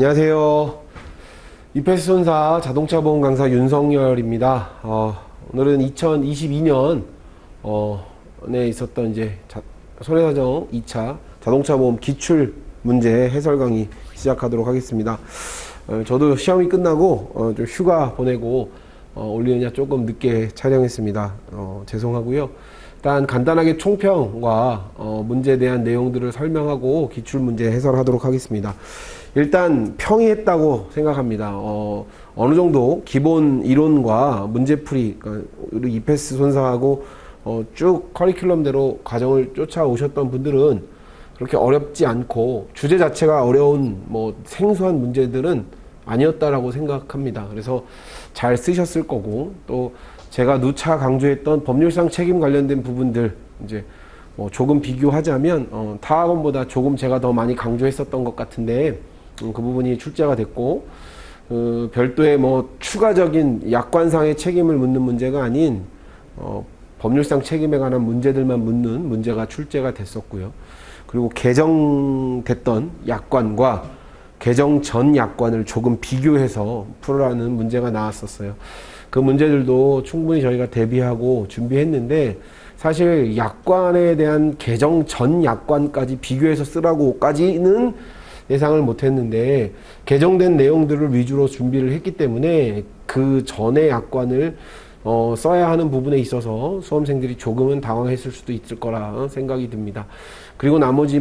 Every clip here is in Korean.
안녕하세요. 이페스손사 자동차 보험 강사 윤성열입니다. 오늘은 2022년 에 있었던 이제 손해사정 2차 자동차 보험 기출 문제 해설 강의 시작하도록 하겠습니다. 저도 시험이 끝나고 좀 휴가 보내고 올리느냐 조금 늦게 촬영했습니다. 죄송하고요. 일단 간단하게 총평과 문제에 대한 내용들을 설명하고 기출 문제 해설하도록 하겠습니다. 일단 평이했다고 생각합니다. 어느 정도 기본 이론과 문제풀이, 그러니까 우리 이페스 손사하고 쭉 커리큘럼대로 과정을 쫓아오셨던 분들은 그렇게 어렵지 않고 주제 자체가 어려운 생소한 문제들은 아니었다라고 생각합니다. 그래서 잘 쓰셨을 거고, 또 제가 누차 강조했던 법률상 책임 관련된 부분들 이제 조금 비교하자면 타 학원보다 조금 제가 더 많이 강조했었던 것 같은데 그 부분이 출제가 됐고, 별도의 추가적인 약관상의 책임을 묻는 문제가 아닌 법률상 책임에 관한 문제들만 묻는 문제가 출제가 됐었고요. 그리고 개정됐던 약관과 개정 전 약관을 조금 비교해서 풀으라는 문제가 나왔었어요. 그 문제들도 충분히 저희가 대비하고 준비했는데, 사실 약관에 대한 개정 전 약관까지 비교해서 쓰라고까지는 예상을 못했는데, 개정된 내용들을 위주로 준비를 했기 때문에 그 전의 약관을 써야 하는 부분에 있어서 수험생들이 조금은 당황했을 수도 있을 거라 생각이 듭니다. 그리고 나머지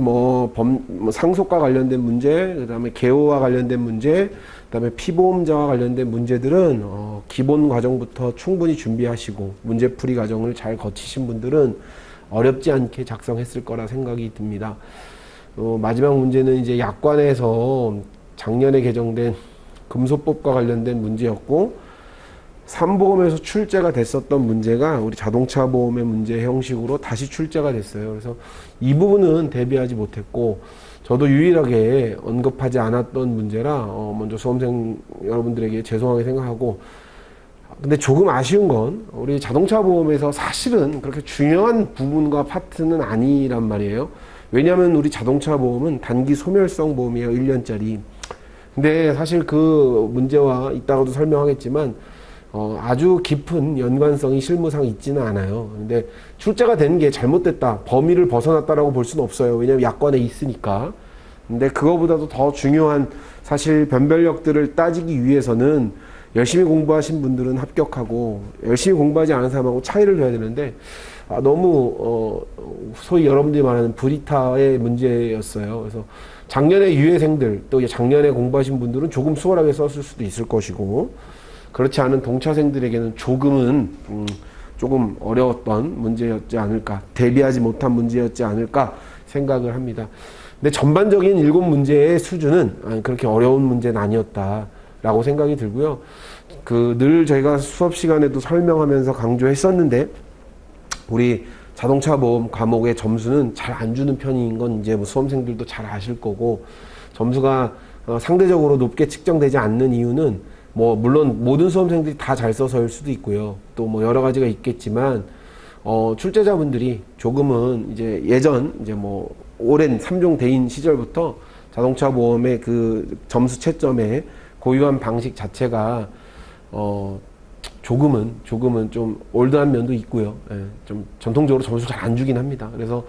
상속과 관련된 문제, 그 다음에 개호와 관련된 문제, 그 다음에 피보험자와 관련된 문제들은 기본 과정부터 충분히 준비하시고 문제풀이 과정을 잘 거치신 분들은 어렵지 않게 작성했을 거라 생각이 듭니다. 마지막 문제는 이제 약관에서 작년에 개정된 금소법과 관련된 문제였고, 3보험에서 출제가 됐었던 문제가 우리 자동차 보험의 문제 형식으로 다시 출제가 됐어요. 그래서 이 부분은 대비하지 못했고, 저도 유일하게 언급하지 않았던 문제라 먼저 수험생 여러분들에게 죄송하게 생각하고, 근데 조금 아쉬운 건 우리 자동차 보험에서 사실은 그렇게 중요한 부분과 파트는 아니란 말이에요. 왜냐하면 우리 자동차 보험은 단기 소멸성 보험이에요. 1년짜리. 근데 사실 그 문제와 이따가도 설명하겠지만 아주 깊은 연관성이 실무상 있지는 않아요. 근데 출제가 된 게 잘못됐다, 범위를 벗어났다라고 볼 수는 없어요. 왜냐하면 약관에 있으니까. 근데 그거보다도 더 중요한 사실 변별력들을 따지기 위해서는 열심히 공부하신 분들은 합격하고 열심히 공부하지 않은 사람하고 차이를 둬야 되는데, 너무 소위 여러분들이 말하는 브리타의 문제였어요. 그래서 작년에 유예생들, 또 작년에 공부하신 분들은 조금 수월하게 썼을 수도 있을 것이고, 그렇지 않은 동차생들에게는 조금은 조금 어려웠던 문제였지 않을까, 대비하지 못한 문제였지 않을까 생각을 합니다. 근데 전반적인 7문제의 수준은 그렇게 어려운 문제는 아니었다라고 생각이 들고요. 늘 저희가 수업 시간에도 설명하면서 강조했었는데, 우리 자동차 보험 과목의 점수는 잘 안 주는 편인 건 이제 수험생들도 잘 아실 거고, 점수가 상대적으로 높게 측정되지 않는 이유는 물론 모든 수험생들이 다 잘 써서일 수도 있고요. 또 여러 가지가 있겠지만, 출제자분들이 조금은 이제 예전 오랜 3종 대인 시절부터 자동차 보험의 그 점수 채점의 고유한 방식 자체가 조금은 좀 올드한 면도 있고요. 좀 전통적으로 점수 잘 안 주긴 합니다. 그래서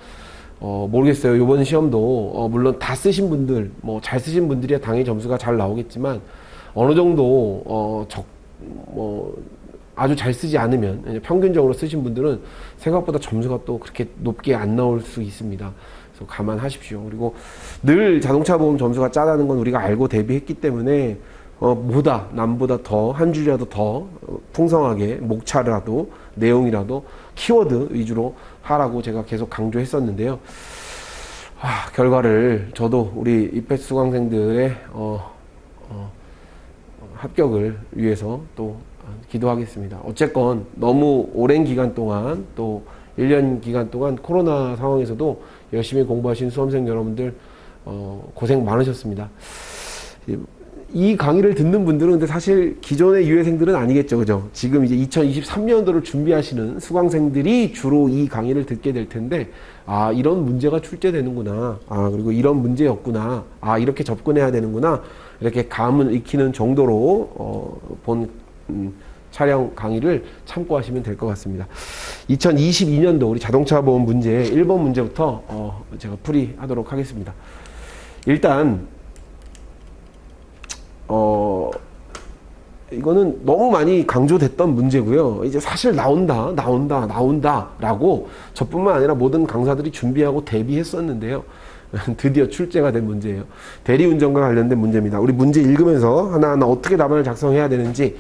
모르겠어요. 이번 시험도 물론 다 쓰신 분들, 잘 쓰신 분들이야 당연히 점수가 잘 나오겠지만, 어느 정도 아주 잘 쓰지 않으면, 평균적으로 쓰신 분들은 생각보다 점수가 또 그렇게 높게 안 나올 수 있습니다. 그래서 감안하십시오. 그리고 늘 자동차 보험 점수가 짜다는 건 우리가 알고 대비했기 때문에 남보다 더 한 줄이라도 더 풍성하게 목차라도 내용이라도 키워드 위주로 하라고 제가 계속 강조했었는데요. 결과를 저도 우리 이페스 수강생들의 합격을 위해서 또 기도하겠습니다. 어쨌건 너무 오랜 기간 동안, 또 1년 기간 동안 코로나 상황에서도 열심히 공부하신 수험생 여러분들 고생 많으셨습니다. 이 강의를 듣는 분들은 근데 사실 기존의 유해생들은 아니겠죠. 그죠? 지금 이제 2023년도를 준비하시는 수강생들이 주로 이 강의를 듣게 될 텐데, 아, 이런 문제가 출제되는구나. 아, 그리고 이런 문제였구나. 아, 이렇게 접근해야 되는구나. 이렇게 감을 익히는 정도로, 촬영 강의를 참고하시면 될 것 같습니다. 2022년도 우리 자동차 보험 문제 1번 문제부터, 제가 풀이하도록 하겠습니다. 일단, 이거는 너무 많이 강조됐던 문제고요. 이제 사실 나온다 라고 저뿐만 아니라 모든 강사들이 준비하고 대비했었는데요. 드디어 출제가 된 문제예요. 대리운전과 관련된 문제입니다. 우리 문제 읽으면서 하나하나 어떻게 답안을 작성해야 되는지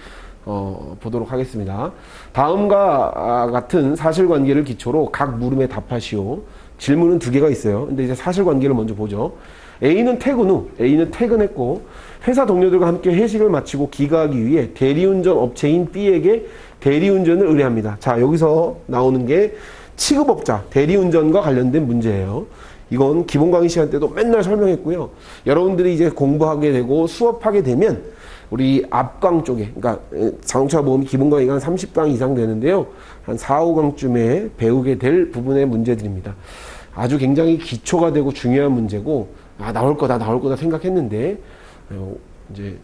보도록 하겠습니다. 다음과 같은 사실관계를 기초로 각 물음에 답하시오. 질문은 2개가 있어요. 근데 이제 사실관계를 먼저 보죠. A는 퇴근했고 회사 동료들과 함께 회식을 마치고 귀가하기 위해 대리운전 업체인 B에게 대리운전을 의뢰합니다. 자, 여기서 나오는 게 취급업자, 대리운전과 관련된 문제예요. 이건 기본 강의 시간 때도 맨날 설명했고요. 여러분들이 이제 공부하게 되고 수업하게 되면 우리 앞강 쪽에, 그러니까 자동차 보험 기본 강의가 한 30강 이상 되는데요. 한 4, 5강쯤에 배우게 될 부분의 문제들입니다. 아주 굉장히 기초가 되고 중요한 문제고, 아, 나올 거다 생각했는데, 이제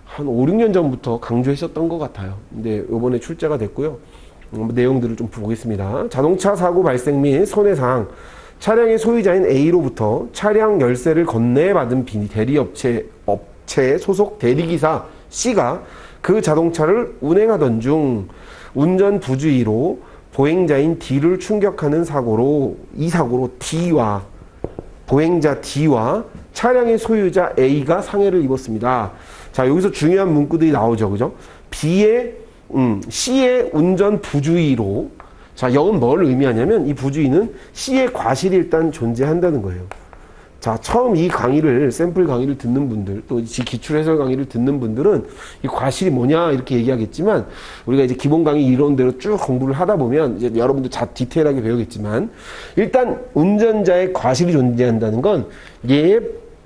한 5, 6년 전부터 강조했었던 것 같아요. 근데 이번에 출제가 됐고요. 내용들을 좀 보겠습니다. 자동차 사고 발생 및 손해상 차량의 소유자인 A로부터 차량 열세를 건네받은 대리업체 소속 대리기사 C가 그 자동차를 운행하던 중 운전 부주의로 보행자인 D를 충격하는 이 사고로 보행자 D와 차량의 소유자 A가 상해를 입었습니다. 자, 여기서 중요한 문구들이 나오죠. 그죠? C의 운전 부주의로, 자, 이건 뭘 의미하냐면 이 부주의는 C의 과실이 일단 존재한다는 거예요. 자, 처음 이 강의를, 샘플 강의를 듣는 분들, 또 기출 해설 강의를 듣는 분들은 이 과실이 뭐냐 이렇게 얘기하겠지만, 우리가 이제 기본 강의 이론대로 쭉 공부를 하다 보면 이제 여러분들 디테일하게 배우겠지만, 일단 운전자의 과실이 존재한다는 건 얘의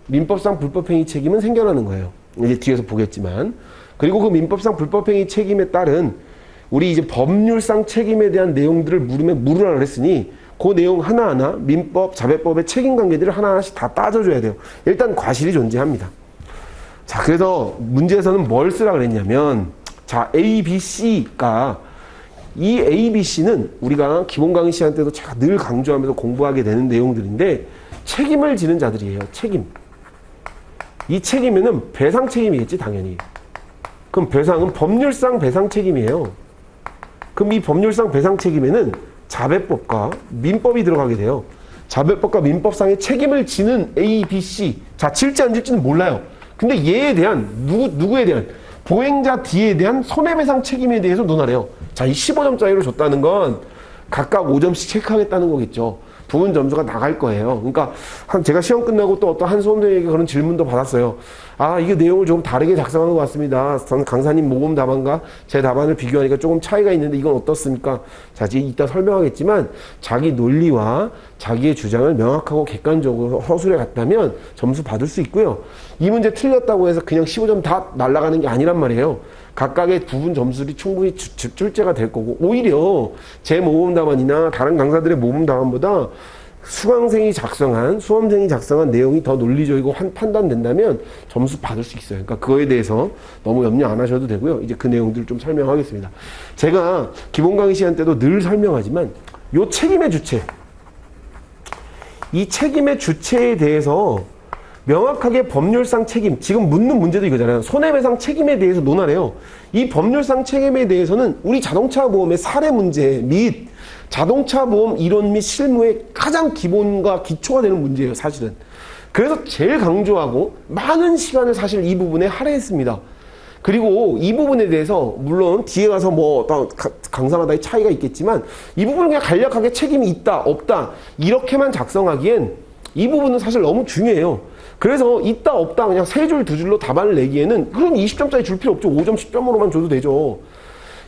민법상 불법행위 책임은 생겨나는 거예요. 이제 뒤에서 보겠지만. 그리고 그 민법상 불법행위 책임에 따른 우리 이제 법률상 책임에 대한 내용들을 물으라 그랬으니, 그 내용 하나하나 민법, 자배법의 책임관계들을 하나하나씩 다 따져줘야 돼요. 일단 과실이 존재합니다. 자, 그래서 문제에서는 뭘 쓰라 그랬냐면, 자, A, B, C가, 이 A, B, C는 우리가 기본 강의 시간 때도 제가 늘 강조하면서 공부하게 되는 내용들인데, 책임을 지는 자들이에요. 책임. 이 책임에는 배상 책임이겠지, 당연히. 그럼 배상은 법률상 배상 책임이에요. 그럼 이 법률상 배상 책임에는 자배법과 민법이 들어가게 돼요. 자배법과 민법상의 책임을 지는 A, B, C. 자, 질지 안 질지는 몰라요. 근데 얘에 대한, 누구에 대한, 보행자 D에 대한 손해배상 책임에 대해서 논하래요. 자, 이 15점짜리로 줬다는 건 각각 5점씩 체크하겠다는 거겠죠. 부분 점수가 나갈 거예요. 그러니까 제가 시험 끝나고 또 어떤 한 수험생에게 그런 질문도 받았어요. 아, 이게 내용을 좀 다르게 작성한 것 같습니다. 강사님 모범 답안과 제 답안을 비교하니까 조금 차이가 있는데 이건 어떻습니까? 자, 이따 설명하겠지만 자기 논리와 자기의 주장을 명확하고 객관적으로 허술해 갔다면 점수 받을 수 있고요. 이 문제 틀렸다고 해서 그냥 15점 다 날아가는 게 아니란 말이에요. 각각의 부분 점수들이 충분히 출제가 될 거고, 오히려 제 모범 답안이나 다른 강사들의 모범 답안보다 수험생이 작성한 내용이 더 논리적이고 판단된다면 점수 받을 수 있어요. 그러니까 그거에 대해서 너무 염려 안 하셔도 되고요. 이제 그 내용들을 좀 설명하겠습니다. 제가 기본 강의 시간 때도 늘 설명하지만 요 책임의 주체, 이 책임의 주체에 대해서 명확하게 법률상 책임, 지금 묻는 문제도 이거잖아요. 손해배상 책임에 대해서 논하래요. 이 법률상 책임에 대해서는 우리 자동차 보험의 사례 문제 및 자동차 보험 이론 및 실무의 가장 기본과 기초가 되는 문제예요, 사실은. 그래서 제일 강조하고 많은 시간을 사실 이 부분에 할애했습니다. 그리고 이 부분에 대해서 물론 뒤에 가서 뭐 강사마다의 차이가 있겠지만 이 부분은 그냥 간략하게 책임이 있다, 없다 이렇게만 작성하기엔 이 부분은 사실 너무 중요해요. 그래서 있다 없다 그냥 3줄 2줄로 답안을 내기에는 그럼 20점짜리 줄 필요 없죠. 5점 10점으로만 줘도 되죠.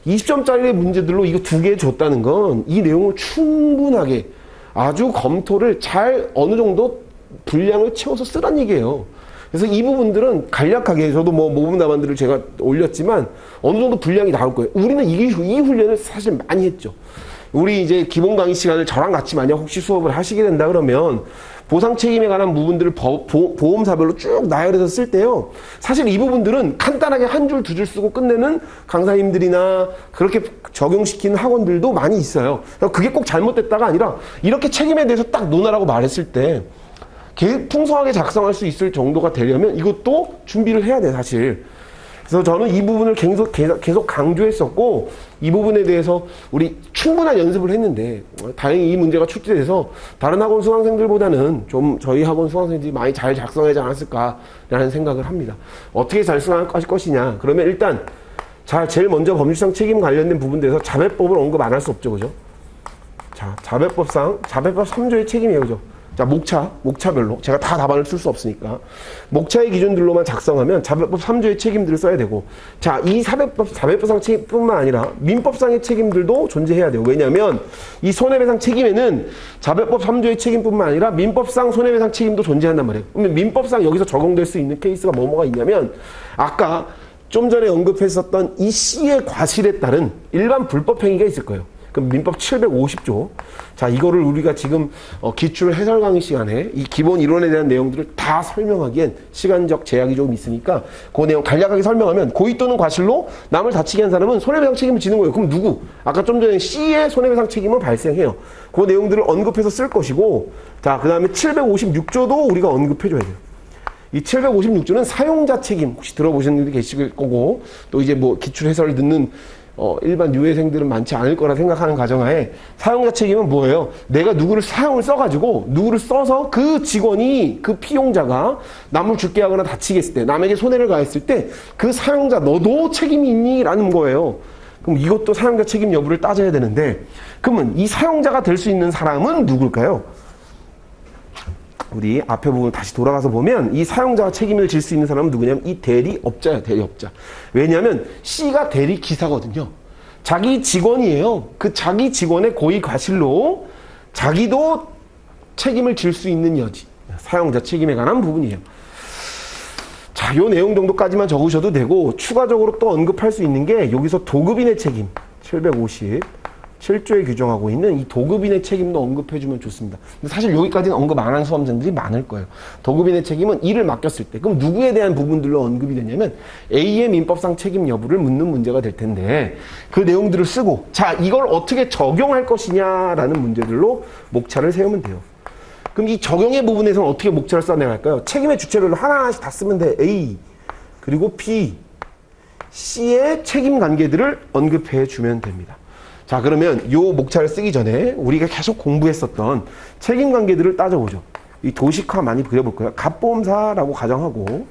20점짜리 문제들로 이거 2개 줬다는 건 이 내용을 충분하게 아주 검토를 잘 어느 정도 분량을 채워서 쓰란 얘기예요. 그래서 이 부분들은 간략하게 저도 뭐 모범 답안들을 제가 올렸지만 어느 정도 분량이 나올 거예요. 우리는 이 훈련을 사실 많이 했죠. 우리 이제 기본 강의 시간을 저랑 같이 만약 혹시 수업을 하시게 된다 그러면 보상 책임에 관한 부분들을 보험사별로 쭉 나열해서 쓸 때요. 사실 이 부분들은 간단하게 한 줄, 두 줄 쓰고 끝내는 강사님들이나 그렇게 적용시키는 학원들도 많이 있어요. 그게 꼭 잘못됐다가 아니라 이렇게 책임에 대해서 딱 논하라고 말했을 때 풍성하게 작성할 수 있을 정도가 되려면 이것도 준비를 해야 돼, 사실. 그래서 저는 이 부분을 계속 강조했었고, 이 부분에 대해서 우리 충분한 연습을 했는데, 다행히 이 문제가 출제돼서 다른 학원 수강생들보다는 좀 저희 학원 수강생들이 많이 잘 작성하지 않았을까라는 생각을 합니다. 어떻게 잘 수강할 것이냐. 그러면 일단, 제일 먼저 법률상 책임 관련된 부분에서 자배법을 언급 안 할 수 없죠, 그죠? 자, 자배법 3조의 책임이에요, 그죠? 자, 목차별로. 제가 다 답안을 쓸 수 없으니까. 목차의 기준들로만 작성하면 자배법 3조의 책임들을 써야 되고, 자, 이 자배법상 책임뿐만 아니라 민법상의 책임들도 존재해야 돼요. 왜냐하면 이 손해배상 책임에는 자배법 3조의 책임뿐만 아니라 민법상 손해배상 책임도 존재한단 말이에요. 그러면 민법상 여기서 적용될 수 있는 케이스가 뭐가 있냐면, 아까 좀 전에 언급했었던 이 C의 과실에 따른 일반 불법행위가 있을 거예요. 그럼 민법 750조. 자, 이거를 우리가 지금 기출 해설 강의 시간에 이 기본 이론에 대한 내용들을 다 설명하기엔 시간적 제약이 조금 있으니까 그 내용 간략하게 설명하면 고의 또는 과실로 남을 다치게 한 사람은 손해배상 책임을 지는 거예요. 그럼 누구? 아까 좀 전에 C의 손해배상 책임은 발생해요. 그 내용들을 언급해서 쓸 것이고, 자, 그 다음에 756조도 우리가 언급해줘야 돼요. 이 756조는 사용자 책임, 혹시 들어보신 분들이 계실 거고, 또 이제 뭐 기출 해설을 듣는 일반 유해생들은 많지 않을 거라 생각하는 가정하에 사용자 책임은 뭐예요? 내가 누구를 사용을 써가지고 누구를 써서 그 직원이 그 피용자가 남을 죽게 하거나 다치게 했을 때 남에게 손해를 가했을 때 그 사용자 너도 책임이 있니? 라는 거예요. 그럼 이것도 사용자 책임 여부를 따져야 되는데 그러면 이 사용자가 될 수 있는 사람은 누굴까요? 우리 앞에 부분 다시 돌아가서 보면 이 사용자가 책임을 질 수 있는 사람은 누구냐면 이 대리업자예요. 대리업자. 왜냐하면 C가 대리기사거든요. 자기 직원이에요. 그 자기 직원의 고의 과실로 자기도 책임을 질 수 있는 여지. 사용자 책임에 관한 부분이에요. 자, 요 내용 정도까지만 적으셔도 되고 추가적으로 또 언급할 수 있는 게 여기서 도급인의 책임 757조에 규정하고 있는 이 도급인의 책임도 언급해주면 좋습니다. 근데 사실 여기까지는 언급 안 한 수험생들이 많을 거예요. 도급인의 책임은 일을 맡겼을 때 그럼 누구에 대한 부분들로 언급이 되냐면 A의 민법상 책임 여부를 묻는 문제가 될 텐데 그 내용들을 쓰고 자 이걸 어떻게 적용할 것이냐라는 문제들로 목차를 세우면 돼요. 그럼 이 적용의 부분에서는 어떻게 목차를 써내갈까요? 책임의 주체별로 하나하나씩 다 쓰면 돼. A 그리고 B, C의 책임 관계들을 언급해 주면 됩니다. 자, 그러면 요 목차를 쓰기 전에 우리가 계속 공부했었던 책임 관계들을 따져보죠. 이 도식화 많이 그려볼 거예요. 갑보험사라고 가정하고,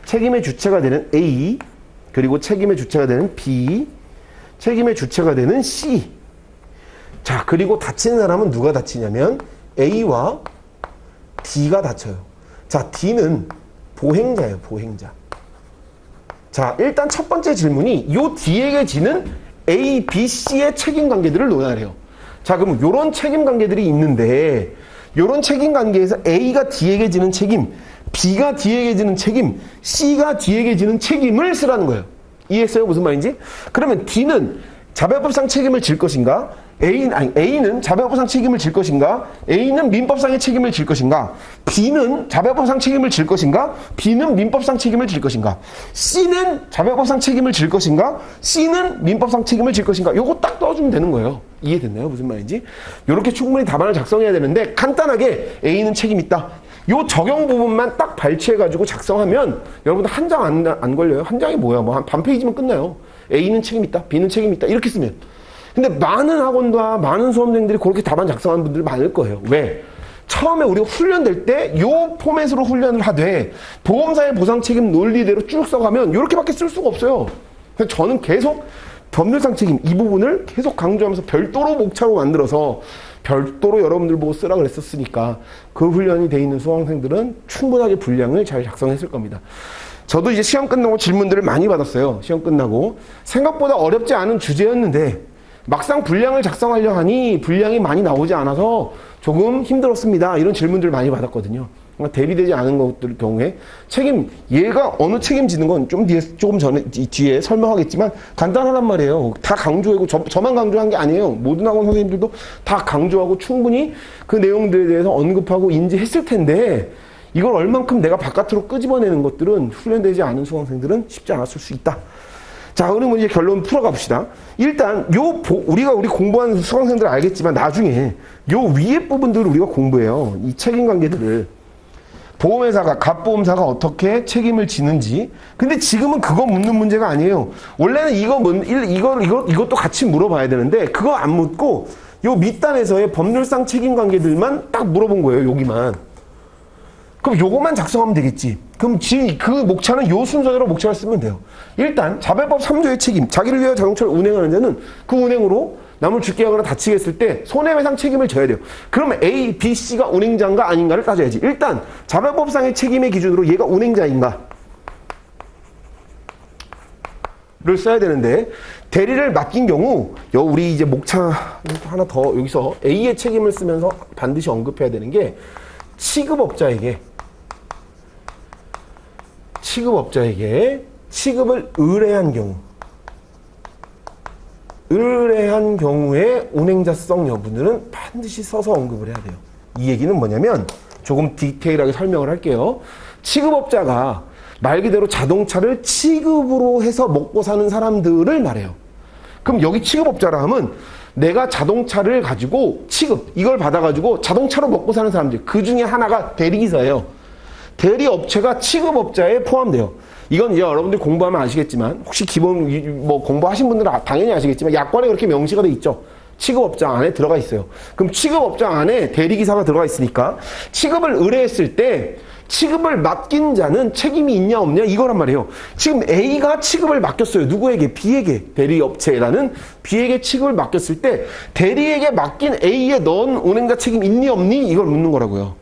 책임의 주체가 되는 A, 그리고 책임의 주체가 되는 B, 책임의 주체가 되는 C. 자, 그리고 다치는 사람은 누가 다치냐면 A와 D가 다쳐요. 자, D는 보행자예요, 보행자. 자, 일단 첫 번째 질문이 요 D에게 지는 A, B, C의 책임 관계들을 논하래요. 자, 그럼 요런 책임 관계들이 있는데 요런 책임 관계에서 A가 D에게 지는 책임, B가 D에게 지는 책임, C가 D에게 지는 책임을 쓰라는 거예요. 이해했어요? 무슨 말인지? 그러면 D는 자배법상 책임을 질 것인가? A는 자배법상 책임을 질 것인가? A는 민법상의 책임을 질 것인가? B는 자배법상 책임을 질 것인가? B는 민법상 책임을 질 것인가? C는 자배법상 책임을 질 것인가? C는 민법상 책임을 질 것인가? 요거 딱 떠주면 되는 거예요. 이해됐나요? 무슨 말인지? 요렇게 충분히 답안을 작성해야 되는데 간단하게 A는 책임 있다. 요 적용 부분만 딱 발췌해가지고 작성하면 여러분들 한 장 안 걸려요. 한 장이 뭐야? 뭐 한 반 페이지면 끝나요. A는 책임 있다. B는 책임 있다. 이렇게 쓰면. 근데 많은 학원과 많은 수험생들이 그렇게 답안 작성하는 분들이 많을 거예요. 왜? 처음에 우리가 훈련될 때 요 포맷으로 훈련을 하되 보험사의 보상 책임 논리대로 쭉 써가면 이렇게밖에 쓸 수가 없어요. 그래서 저는 계속 법률상 책임 이 부분을 계속 강조하면서 별도로 목차로 만들어서 별도로 여러분들 보고 쓰라 그랬었으니까 그 훈련이 돼 있는 수강생들은 충분하게 분량을 잘 작성했을 겁니다. 저도 이제 시험 끝나고 질문들을 많이 받았어요. 시험 끝나고 생각보다 어렵지 않은 주제였는데 막상 분량을 작성하려 하니 분량이 많이 나오지 않아서 조금 힘들었습니다. 이런 질문들을 많이 받았거든요. 그러니까 대비되지 않은 것들 경우에 얘가 어느 책임지는 건 조금 전에, 뒤에 설명하겠지만 간단하단 말이에요. 다 강조하고, 저만 강조한 게 아니에요. 모든 학원 선생님들도 다 강조하고 충분히 그 내용들에 대해서 언급하고 인지했을 텐데, 이걸 얼만큼 내가 바깥으로 끄집어내는 것들은 훈련되지 않은 수강생들은 쉽지 않았을 수 있다. 자, 그러면 이제 결론 풀어가 봅시다. 일단, 우리 공부한 수강생들은 알겠지만, 나중에, 요 위에 부분들을 우리가 공부해요. 이 책임 관계들을. 보험회사가, 갑보험사가 어떻게 책임을 지는지. 근데 지금은 그거 묻는 문제가 아니에요. 원래는 이것도 같이 물어봐야 되는데, 그거 안 묻고, 요 밑단에서의 법률상 책임 관계들만 딱 물어본 거예요, 여기만. 그럼 요거만 작성하면 되겠지. 그럼 그 목차는 요 순서대로 목차를 쓰면 돼요. 일단 자발법 3조의 책임. 자기를 위하여 자동차를 운행하는 자는 그 운행으로 남을 죽게 하거나 다치게 했을 때 손해배상 책임을 져야 돼요. 그러면 A, B, C가 운행자인가 아닌가를 따져야지. 일단 자발법상의 책임의 기준으로 얘가 운행자인가 를 써야 되는데, 대리를 맡긴 경우 우리 이제 목차 하나 더 여기서 A의 책임을 쓰면서 반드시 언급해야 되는 게, 취급업자에게 취급을 의뢰한 경우에 운행자성 여부들은 반드시 써서 언급을 해야 돼요. 이 얘기는 뭐냐면, 조금 디테일하게 설명을 할게요. 취급업자가 말 그대로 자동차를 취급으로 해서 먹고 사는 사람들을 말해요. 그럼 여기 취급업자라 하면 내가 자동차를 가지고 이걸 받아가지고 자동차로 먹고 사는 사람들, 그 중에 하나가 대리기사예요. 대리업체가 취급업자에 포함돼요. 이건 이제 여러분들 공부하면 아시겠지만, 혹시 기본 공부하신 분들은 당연히 아시겠지만, 약관에 그렇게 명시가 돼 있죠. 취급업자 안에 들어가 있어요. 그럼 취급업자 안에 대리기사가 들어가 있으니까 취급을 의뢰했을 때 취급을 맡긴 자는 책임이 있냐 없냐 이거란 말이에요. 지금 A가 취급을 맡겼어요. 누구에게? B에게. 대리업체라는 B에게 취급을 맡겼을 때 대리에게 맡긴 A에 넌 운행자 책임 있니 없니? 이걸 묻는 거라고요.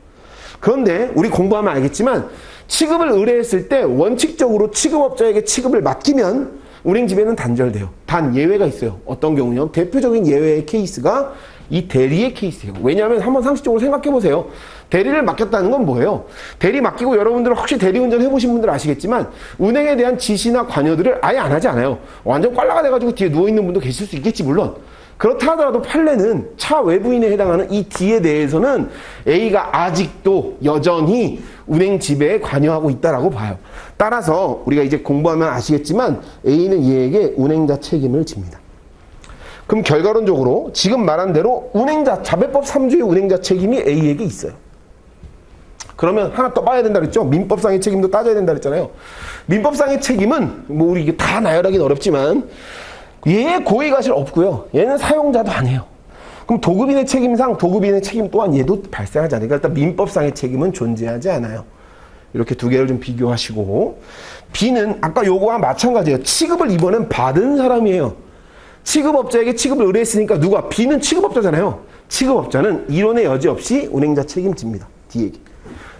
그런데 우리 공부하면 알겠지만, 취급을 의뢰했을 때 원칙적으로 취급업자에게 취급을 맡기면 운행지배는 단절돼요. 단 예외가 있어요. 어떤 경우냐? 대표적인 예외의 케이스가 이 대리의 케이스예요. 왜냐하면 한번 상식적으로 생각해 보세요. 대리를 맡겼다는 건 뭐예요? 대리 맡기고, 여러분들은 혹시 대리운전 해보신 분들 아시겠지만 운행에 대한 지시나 관여들을 아예 안 하지 않아요. 완전 꽐라가 돼가지고 뒤에 누워있는 분도 계실 수 있겠지, 물론. 그렇다 하더라도 판례는 차 외부인에 해당하는 이 D에 대해서는 A가 아직도 여전히 운행 지배에 관여하고 있다라고 봐요. 따라서 우리가 이제 공부하면 아시겠지만 A는 얘에게 운행자 책임을 집니다. 그럼 결과론적으로 지금 말한 대로 자발법 3조의 운행자 책임이 A에게 있어요. 그러면 하나 더 봐야 된다 그랬죠? 민법상의 책임도 따져야 된다 그랬잖아요. 민법상의 책임은 우리 이게 다 나열하기는 어렵지만, 얘의 고의가실 없고요. 얘는 사용자도 아니에요. 그럼 도급인의 책임상 도급인의 책임 또한 얘도 발생하지 않아요. 그러니까 일단 민법상의 책임은 존재하지 않아요. 이렇게 두 개를 좀 비교하시고, B는 아까 요거와 마찬가지예요. 취급을 이번엔 받은 사람이에요. 취급업자에게 취급을 의뢰했으니까 누가? B는 취급업자잖아요. 취급업자는 이론의 여지 없이 운행자 책임집니다. D에게.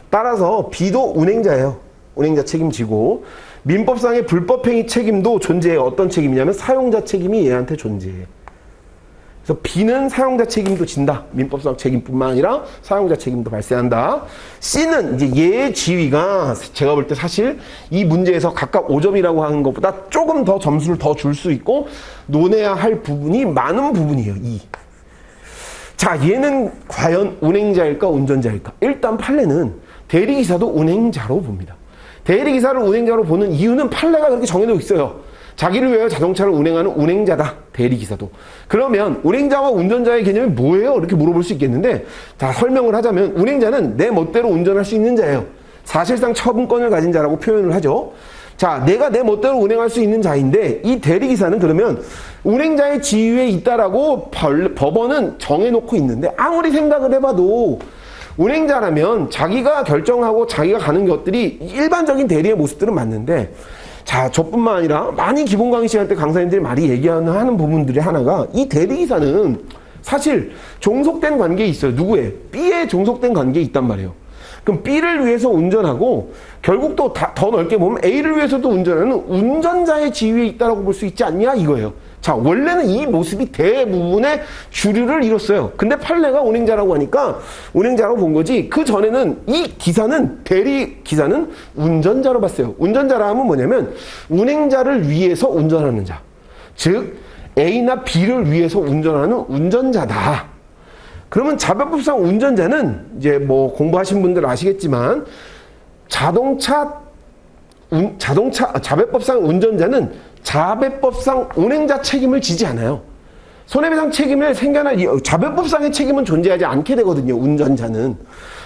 따라서 B도 운행자예요. 운행자 책임지고, 민법상의 불법행위 책임도 존재해요. 어떤 책임이냐면 사용자 책임이 얘한테 존재해. 그래서 B는 사용자 책임도 진다. 민법상 책임뿐만 아니라 사용자 책임도 발생한다. C는 이제 얘의 지위가 제가 볼 때 사실 이 문제에서 각각 5점이라고 하는 것보다 조금 더 점수를 더 줄 수 있고 논해야 할 부분이 많은 부분이에요. 자, 얘는 과연 운행자일까 운전자일까? 일단 판례는 대리기사도 운행자로 봅니다. 대리기사를 운행자로 보는 이유는 판례가 그렇게 정해놓고 있어요. 자기를 위하여 자동차를 운행하는 운행자다. 대리기사도. 그러면 운행자와 운전자의 개념이 뭐예요? 이렇게 물어볼 수 있겠는데, 다 설명을 하자면 운행자는 내 멋대로 운전할 수 있는 자예요. 사실상 처분권을 가진 자라고 표현을 하죠. 자, 내가 내 멋대로 운행할 수 있는 자인데, 이 대리기사는 그러면 운행자의 지위에 있다라고 법원은 정해놓고 있는데, 아무리 생각을 해봐도 운행자라면 자기가 결정하고 자기가 가는 것들이 일반적인 대리의 모습들은 맞는데, 자, 저뿐만 아니라 많이 기본 강의 시간 때 강사님들이 많이 얘기하는 부분들이 하나가, 이 대리기사는 사실 종속된 관계에 있어요. 누구에? B에 종속된 관계에 있단 말이에요. 그럼 B를 위해서 운전하고 결국 또 더 넓게 보면 A를 위해서도 운전하는 운전자의 지위에 있다라고 볼 수 있지 않냐 이거예요. 자, 원래는 이 모습이 대부분의 주류를 이뤘어요. 근데 판례가 운행자라고 하니까 운행자라고 본 거지, 그 전에는 이 기사는, 대리 기사는 운전자로 봤어요. 운전자라 하면 뭐냐면 운행자를 위해서 운전하는 자. 즉, A나 B를 위해서 운전하는 운전자다. 그러면 자배법상 운전자는 이제 뭐 공부하신 분들 아시겠지만 자배법상 운전자는 자배법상 운행자 책임을 지지 않아요. 손해배상 책임을 생겨날 자배법상의 책임은 존재하지 않게 되거든요. 운전자는.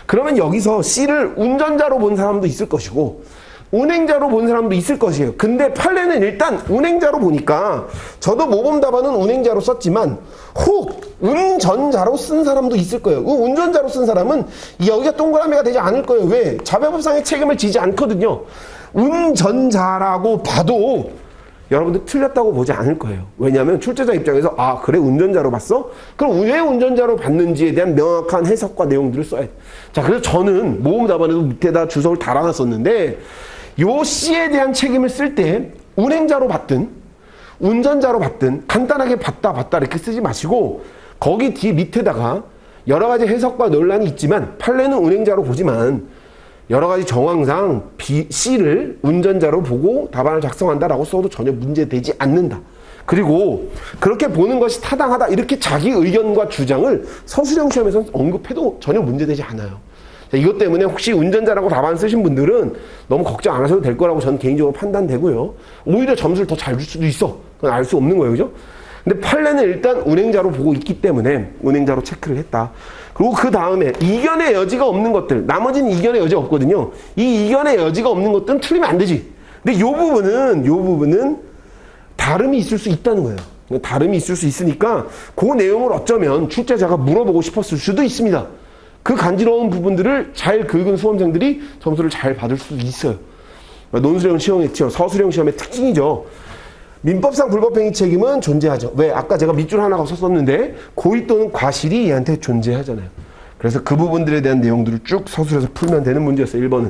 그러면 여기서 C를 운전자로 본 사람도 있을 것이고 운행자로 본 사람도 있을 것이에요. 근데 판례는 일단 운행자로 보니까 저도 모범 답안은 운행자로 썼지만 혹 운전자로 쓴 사람도 있을 거예요. 운전자로 쓴 사람은 여기가 동그라미가 되지 않을 거예요. 왜? 자배법상의 책임을 지지 않거든요. 운전자라고 봐도 여러분들 틀렸다고 보지 않을 거예요. 왜냐하면 출제자 입장에서 아 그래 운전자로 봤어? 그럼 왜 운전자로 봤는지에 대한 명확한 해석과 내용들을 써야 돼. 자, 그래서 저는 모범 답안에도 밑에다 주석을 달아놨었는데 요 C에 대한 책임을 쓸 때 운행자로 봤든 운전자로 봤든 간단하게 봤다 이렇게 쓰지 마시고 거기 뒤에 밑에다가 여러 가지 해석과 논란이 있지만 판례는 운행자로 보지만 여러 가지 정황상 C를 운전자로 보고 답안을 작성한다라고 써도 전혀 문제되지 않는다. 그리고 그렇게 보는 것이 타당하다 이렇게 자기 의견과 주장을 서술형 시험에서 언급해도 전혀 문제되지 않아요. 자, 이것 때문에 혹시 운전자라고 답안 쓰신 분들은 너무 걱정 안 하셔도 될 거라고 저는 개인적으로 판단되고요. 오히려 점수를 더 잘 줄 수도 있어. 그건 알 수 없는 거예요. 그죠? 근데 판례는 일단 운행자로 보고 있기 때문에 운행자로 체크를 했다. 그리고 그 다음에 이견의 여지가 없는 것들, 나머지는 이견의 여지가 없거든요. 이 이견의 여지가 없는 것들은 틀리면 안 되지. 근데 요 부분은 다름이 있을 수 있다는 거예요. 다름이 있을 수 있으니까 그 내용을 어쩌면 출제자가 물어보고 싶었을 수도 있습니다. 그 간지러운 부분들을 잘 긁은 수험생들이 점수를 잘 받을 수도 있어요. 논술형 시험의 서술형 시험의 특징이죠. 민법상 불법행위 책임은 존재하죠. 왜? 아까 제가 밑줄 하나가 썼었는데 고의 또는 과실이 얘한테 존재하잖아요. 그래서 그 부분들에 대한 내용들을 쭉 서술해서 풀면 되는 문제였어요. 1번은.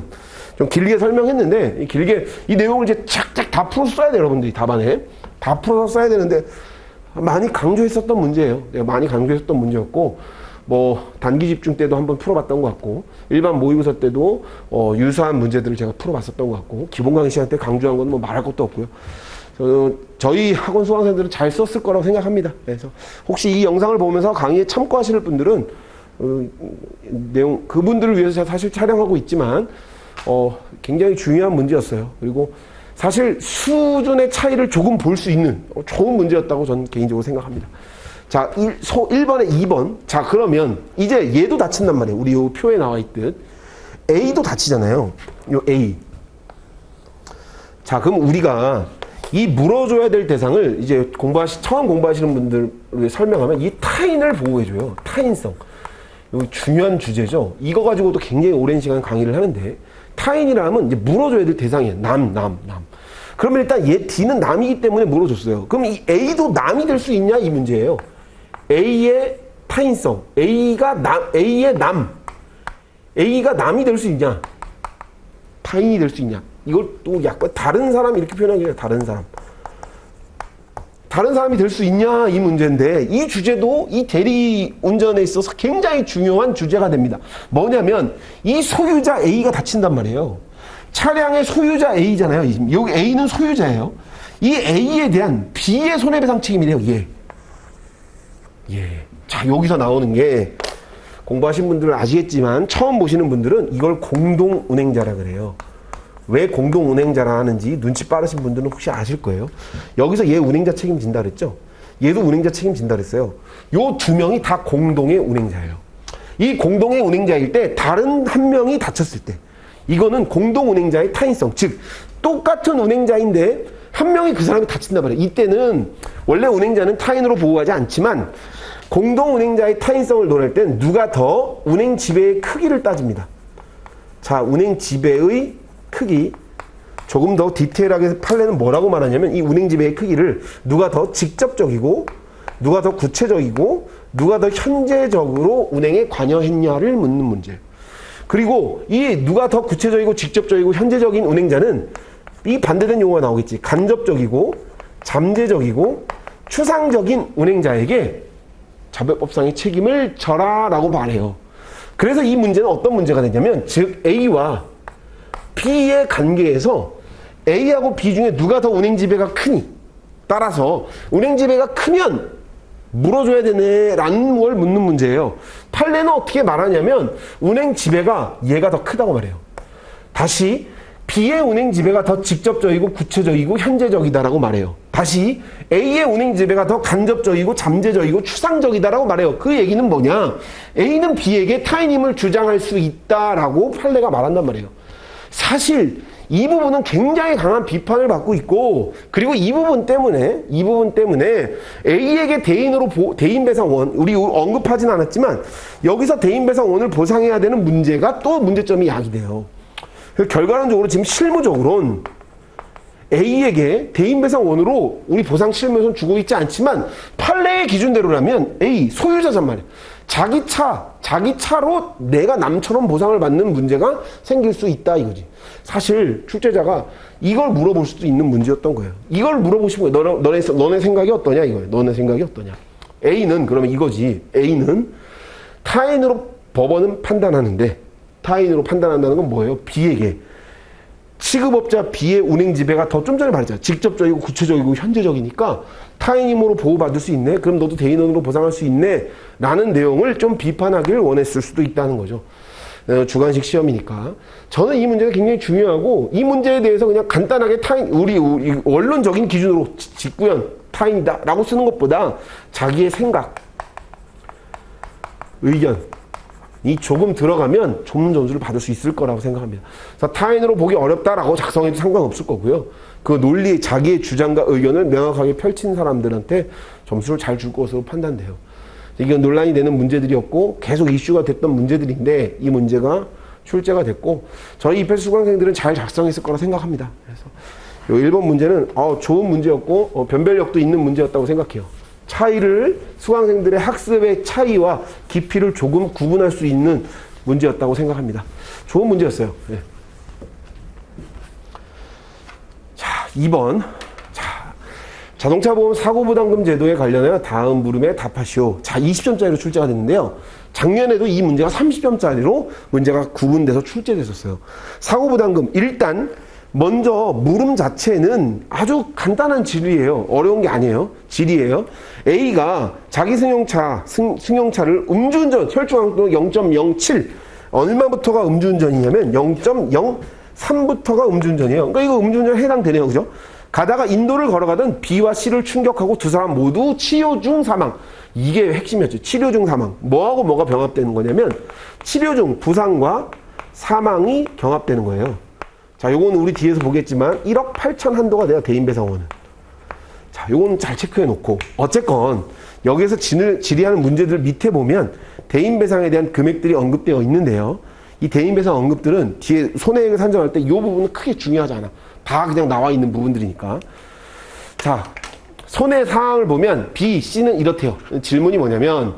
좀 길게 설명했는데 길게 이 내용을 이제 착착 다 풀어서 써야 돼요. 여러분들이 답안에. 다 풀어서 써야 되는데 많이 강조했었던 문제예요. 내가 많이 강조했었던 문제였고 뭐 단기 집중 때도 한번 풀어봤던 것 같고 일반 모의고사 때도 유사한 문제들을 제가 풀어봤었던 것 같고 기본 강의 시간 때 강조한 건 뭐 말할 것도 없고요. 저희 학원 수강생들은 잘 썼을 거라고 생각합니다. 그래서 혹시 이 영상을 보면서 강의에 참고하실 분들은 내용 그분들을 위해서 제가 사실 촬영하고 있지만 굉장히 중요한 문제였어요. 그리고 사실 수준의 차이를 조금 볼 수 있는 좋은 문제였다고 저는 개인적으로 생각합니다. 자, 1번에 2번. 자, 그러면 이제 얘도 다친단 말이에요. 우리 요 표에 나와 있듯 A도 다치잖아요. 요 A. 자, 그럼 우리가 이 물어줘야 될 대상을 이제 처음 공부하시는 분들 설명하면 이 타인을 보호해줘요. 타인성. 이거 중요한 주제죠. 이거 가지고도 굉장히 오랜 시간 강의를 하는데 타인이라면 이제 물어줘야 될 대상이에요. 남. 그러면 일단 얘 D는 남이기 때문에 물어줬어요. 그럼 이 A도 남이 될 수 있냐? 이 문제예요. A의 타인성. A의 남. A가 남이 될 수 있냐? 타인이 될 수 있냐? 이걸 또 약간 다른 사람 이렇게 표현하기 위해 다른 사람이 될 수 있냐 이 문제인데 이 주제도 이 대리 운전에 있어서 굉장히 중요한 주제가 됩니다. 뭐냐면 이 소유자 A가 다친단 말이에요. 차량의 소유자 A잖아요. 여기 A는 소유자예요. 이 A에 대한 B의 손해배상 책임이래요. 자, 여기서 나오는 게 공부하신 분들은 아시겠지만 처음 보시는 분들은 이걸 공동운행자라 그래요. 왜 공동운행자라 하는지 눈치 빠르신 분들은 혹시 아실 거예요. 여기서 얘 운행자 책임진다 그랬죠? 얘도 운행자 책임진다 그랬어요. 요 두 명이 다 공동의 운행자예요. 이 공동의 운행자일 때 다른 한 명이 다쳤을 때 이거는 공동운행자의 타인성, 즉 똑같은 운행자인데 한 명이 그 사람이 다친다 말이에요. 이때는 원래 운행자는 타인으로 보호하지 않지만 공동운행자의 타인성을 논할 땐 누가 더 운행 지배의 크기를 따집니다. 자, 운행 지배의 크기, 조금 더 디테일하게 판례는 뭐라고 말하냐면 이 운행 지배의 크기를 누가 더 직접적이고 누가 더 구체적이고 누가 더 현재적으로 운행에 관여했냐를 묻는 문제예요. 그리고 이 누가 더 구체적이고 직접적이고 현재적인 운행자는 이 반대된 용어가 나오겠지. 간접적이고 잠재적이고 추상적인 운행자에게 자별법상의 책임을 져라라고 말해요. 그래서 이 문제는 어떤 문제가 되냐면, 즉 A와 B의 관계에서 A하고 B 중에 누가 더 운행지배가 크니 따라서 운행지배가 크면 물어줘야 되네 라는 걸 묻는 문제예요. 판례는 어떻게 말하냐면 운행지배가 얘가 더 크다고 말해요. 다시 B의 운행지배가 더 직접적이고 구체적이고 현재적이다라고 말해요. 다시 A의 운행지배가 더 간접적이고 잠재적이고 추상적이다라고 말해요. 그 얘기는 뭐냐? A는 B에게 타인 힘을 주장할 수 있다라고 판례가 말한단 말이에요. 사실 이 부분은 굉장히 강한 비판을 받고 있고, 그리고 이 부분 때문에 A에게 대인배상원, 우리 언급하진 않았지만 여기서 대인배상원을 보상해야 되는 문제가 또 문제점이 야기돼요. 결과론적으로 지금 실무적으로는 A에게 대인배상원으로 우리 보상 실무에서는 주고 있지 않지만 판례의 기준대로라면 A 소유자란 말이에요. 자기 차로 내가 남처럼 보상을 받는 문제가 생길 수 있다 이거지. 사실 출제자가 이걸 물어볼 수도 있는 문제였던 거예요. 이걸 물어보시고 너네 생각이 어떠냐 이거예요. 너네 생각이 어떠냐. A는 그러면 이거지. A는 타인으로 법원은 판단하는데, 타인으로 판단한다는 건 뭐예요? B에게 취급업자 B의 운행지배가 더 좀 전에 말했잖아. 직접적이고 구체적이고 현재적이니까 타인 힘으로 보호받을 수 있네. 그럼 너도 대인원으로 보상할 수 있네. 라는 내용을 좀 비판하기를 원했을 수도 있다는 거죠. 주관식 시험이니까. 저는 이 문제가 굉장히 중요하고, 이 문제에 대해서 그냥 간단하게 우리 원론적인 기준으로 직구현 타인이다 라고 쓰는 것보다 자기의 생각, 의견, 이 조금 들어가면 좋은 점수를 받을 수 있을 거라고 생각합니다. 그래서 타인으로 보기 어렵다라고 작성해도 상관없을 거고요. 그 논리, 자기의 주장과 의견을 명확하게 펼친 사람들한테 점수를 잘 줄 것으로 판단돼요. 이건 논란이 되는 문제들이었고 계속 이슈가 됐던 문제들인데 이 문제가 출제가 됐고 저희 입학 수강생들은 잘 작성했을 거라 생각합니다. 그래서 요 1번 문제는 좋은 문제였고 변별력도 있는 문제였다고 생각해요. 차이를 수강생들의 학습의 차이와 깊이를 조금 구분할 수 있는 문제였다고 생각합니다. 좋은 문제였어요. 네. 자, 2번. 자동차 보험 사고부담금 제도에 관련하여 다음 물음에 답하시오. 자, 20점짜리로 출제가 됐는데요. 작년에도 이 문제가 30점짜리로 문제가 구분돼서 출제됐었어요. 사고부담금, 일단 먼저 물음 자체는 아주 간단한 질이에요. 어려운 게 아니에요. 질이에요. A가 자기 승용차를 음주운전, 혈중앙도 0.07 얼마부터가 음주운전이냐면 0.03부터가 음주운전이에요. 그러니까 이거 음주운전에 해당되네요. 그죠? 가다가 인도를 걸어가던 B와 C를 충격하고 두 사람 모두 치료 중 사망. 이게 핵심이었죠. 치료 중 사망. 뭐하고 뭐가 병합되는 거냐면 치료 중 부상과 사망이 경합되는 거예요. 자, 요거는 우리 뒤에서 보겠지만 1억 8천 한도가 돼요. 대인배상원은. 자, 요거는 잘 체크해 놓고 어쨌건 여기에서 질의하는 문제들 밑에 보면 대인배상에 대한 금액들이 언급되어 있는데요. 이 대인배상 언급들은 뒤에 손해액을 산정할 때 이 부분은 크게 중요하지 않아. 다 그냥 나와 있는 부분들이니까. 자, 손해사항을 보면 B, C는 이렇대요. 질문이 뭐냐면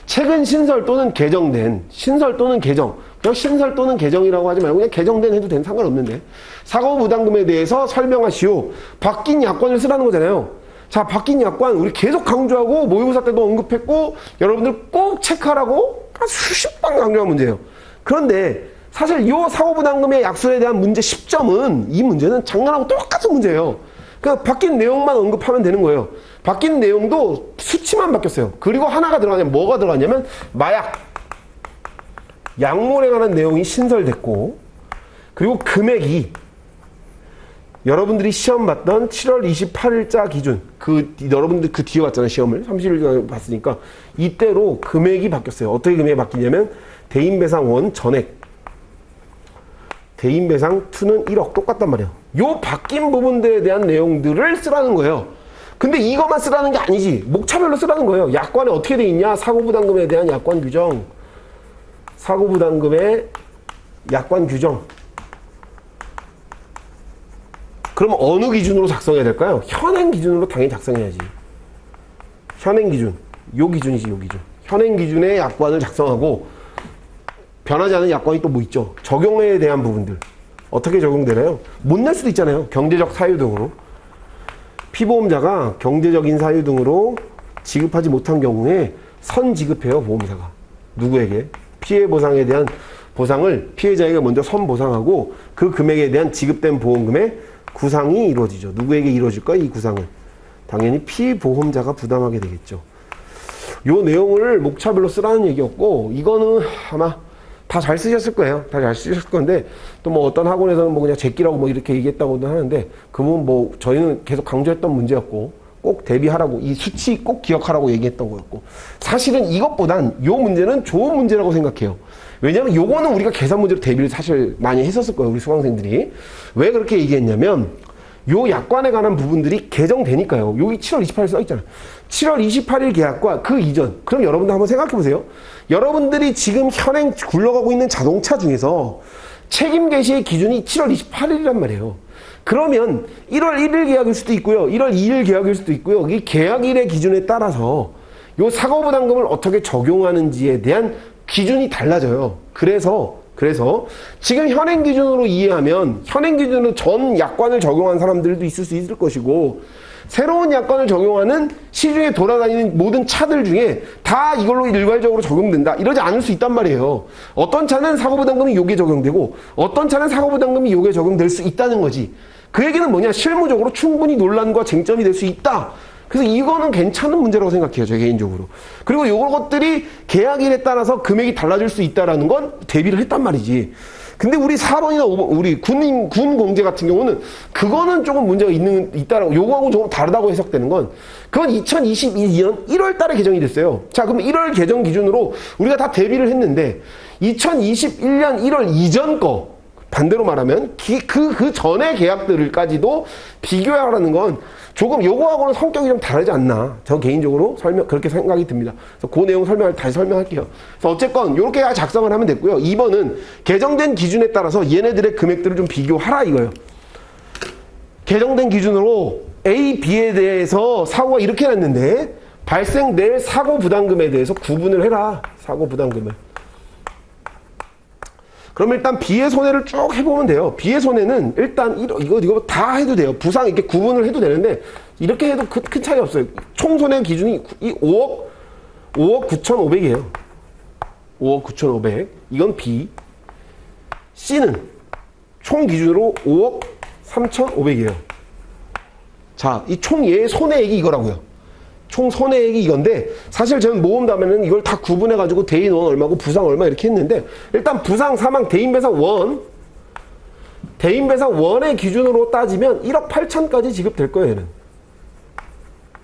최근 신설 또는 개정된 신설 또는 개정, 그냥 신설 또는 개정이라고 하지 말고 그냥 개정된 해도 된 상관없는데 사고부담금에 대해서 설명하시오. 바뀐 약관을 쓰라는 거잖아요. 자, 바뀐 약관 우리 계속 강조하고 모의고사 때도 언급했고 여러분들 꼭 체크하라고 수십 번 강조한 문제예요. 그런데 사실 이 사고부담금의 약술에 대한 문제 10점은 이 문제는 작년하고 똑같은 문제예요. 그러니까 바뀐 내용만 언급하면 되는 거예요. 바뀐 내용도 수치만 바뀌었어요. 그리고 하나가 들어가냐면 뭐가 들어가냐면 마약, 약물에 관한 내용이 신설됐고 그리고 금액이 여러분들이 시험 봤던 7월 28일자 기준 여러분들 그 뒤에 봤잖아요. 시험을 30일 봤으니까 이때로 금액이 바뀌었어요. 어떻게 금액이 바뀌냐면 대인배상 1 전액 대인배상 2는 1억 똑같단 말이에요. 요 바뀐 부분들에 대한 내용들을 쓰라는 거예요. 근데 이것만 쓰라는 게 아니지. 목차별로 쓰라는 거예요. 약관에 어떻게 돼 있냐? 사고부담금에 대한 약관 규정. 사고부담금의 약관 규정. 그럼 어느 기준으로 작성해야 될까요? 현행 기준으로 당연히 작성해야지. 현행 기준. 요 기준이지, 요 기준. 현행 기준의 약관을 작성하고 변하지 않은 약관이 또 뭐 있죠? 적용에 대한 부분들. 어떻게 적용되나요? 못 낼 수도 있잖아요. 경제적 사유 등으로. 피보험자가 경제적인 사유 등으로 지급하지 못한 경우에 선지급해요, 보험사가. 누구에게? 피해 보상에 대한 보상을 피해자에게 먼저 선보상하고 그 금액에 대한 지급된 보험금의 구상이 이루어지죠. 누구에게 이루어질까? 이 구상을. 당연히 피보험자가 부담하게 되겠죠. 요 내용을 목차별로 쓰라는 얘기였고, 이거는 아마 다 잘 쓰셨을 거예요. 다 잘 쓰셨을 건데, 또 뭐 어떤 학원에서는 뭐 그냥 제끼라고 뭐 이렇게 얘기했다고도 하는데, 그 부분 뭐 저희는 계속 강조했던 문제였고, 꼭 대비하라고, 이 수치 꼭 기억하라고 얘기했던 거였고, 사실은 이것보단 요 문제는 좋은 문제라고 생각해요. 왜냐면 요거는 우리가 계산 문제로 대비를 사실 많이 했었을 거예요, 우리 수강생들이. 왜 그렇게 얘기했냐면, 요 약관에 관한 부분들이 개정되니까요. 여기 7월 28일 써있잖아요. 7월 28일 계약과 그 이전. 그럼 여러분들 한번 생각해 보세요. 여러분들이 지금 현행 굴러가고 있는 자동차 중에서 책임 개시의 기준이 7월 28일이란 말이에요. 그러면 1월 1일 계약일 수도 있고요. 1월 2일 계약일 수도 있고요. 이 계약일의 기준에 따라서 요 사고부담금을 어떻게 적용하는지에 대한 기준이 달라져요. 그래서 지금 현행 기준으로 이해하면 현행 기준으로 전 약관을 적용한 사람들도 있을 수 있을 것이고, 새로운 약관을 적용하는 시중에 돌아다니는 모든 차들 중에 다 이걸로 일괄적으로 적용된다, 이러지 않을 수 있단 말이에요. 어떤 차는 사고부담금이 요게 적용되고 어떤 차는 사고부담금이 요게 적용될 수 있다는 거지. 그 얘기는 뭐냐, 실무적으로 충분히 논란과 쟁점이 될 수 있다. 그래서 이거는 괜찮은 문제라고 생각해요, 저 개인적으로. 그리고 요것들이 계약일에 따라서 금액이 달라질 수 있다라는 건 대비를 했단 말이지. 근데 우리 4번이나 5번, 우리 군 공제 같은 경우는 그거는 조금 문제가 있다라고, 요거하고 조금 다르다고 해석되는 건, 그건 2022년 1월 달에 개정이 됐어요. 자, 그럼 1월 개정 기준으로 우리가 다 대비를 했는데, 2021년 1월 이전 거, 반대로 말하면 그 전의 계약들까지도 비교하라는 건 조금 요거하고는 성격이 좀 다르지 않나, 저 개인적으로 그렇게 생각이 듭니다. 그래서 그 내용 다시 설명할게요. 그래서 어쨌건 요렇게 작성을 하면 됐고요. 2번은 개정된 기준에 따라서 얘네들의 금액들을 좀 비교하라 이거예요. 개정된 기준으로 A, B에 대해서 사고가 이렇게 났는데 발생될 사고 부담금에 대해서 구분을 해라. 사고 부담금을. 그럼 일단 B의 손해를 쭉 해보면 돼요. B의 손해는 일단 이거 다 해도 돼요. 부상 이렇게 구분을 해도 되는데 이렇게 해도 큰 차이 없어요. 총 손해 기준이 이 5억 9,500이에요. 5억 9,500. 이건 B. C는 총 기준으로 5억 3,500이에요. 자, 이 총 얘의 손해액이 이거라고요. 총 손해액이 이건데, 사실 저는 모험담에는 이걸 다 구분해가지고 대인 원 얼마고 부상 얼마 이렇게 했는데, 일단 부상, 사망, 대인배상 원, 대인배상 원의 기준으로 따지면 1억 8천까지 지급될 거예요, 얘는.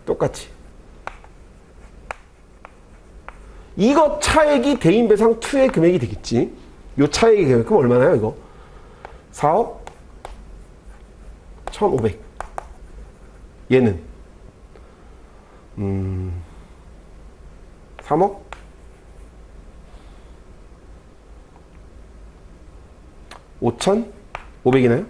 똑같이. 이거 차액이 대인배상 2의 금액이 되겠지. 요 차액의 금액, 그럼 얼마나요, 이거? 4억 1,500. 얘는 3억 5,500이나요?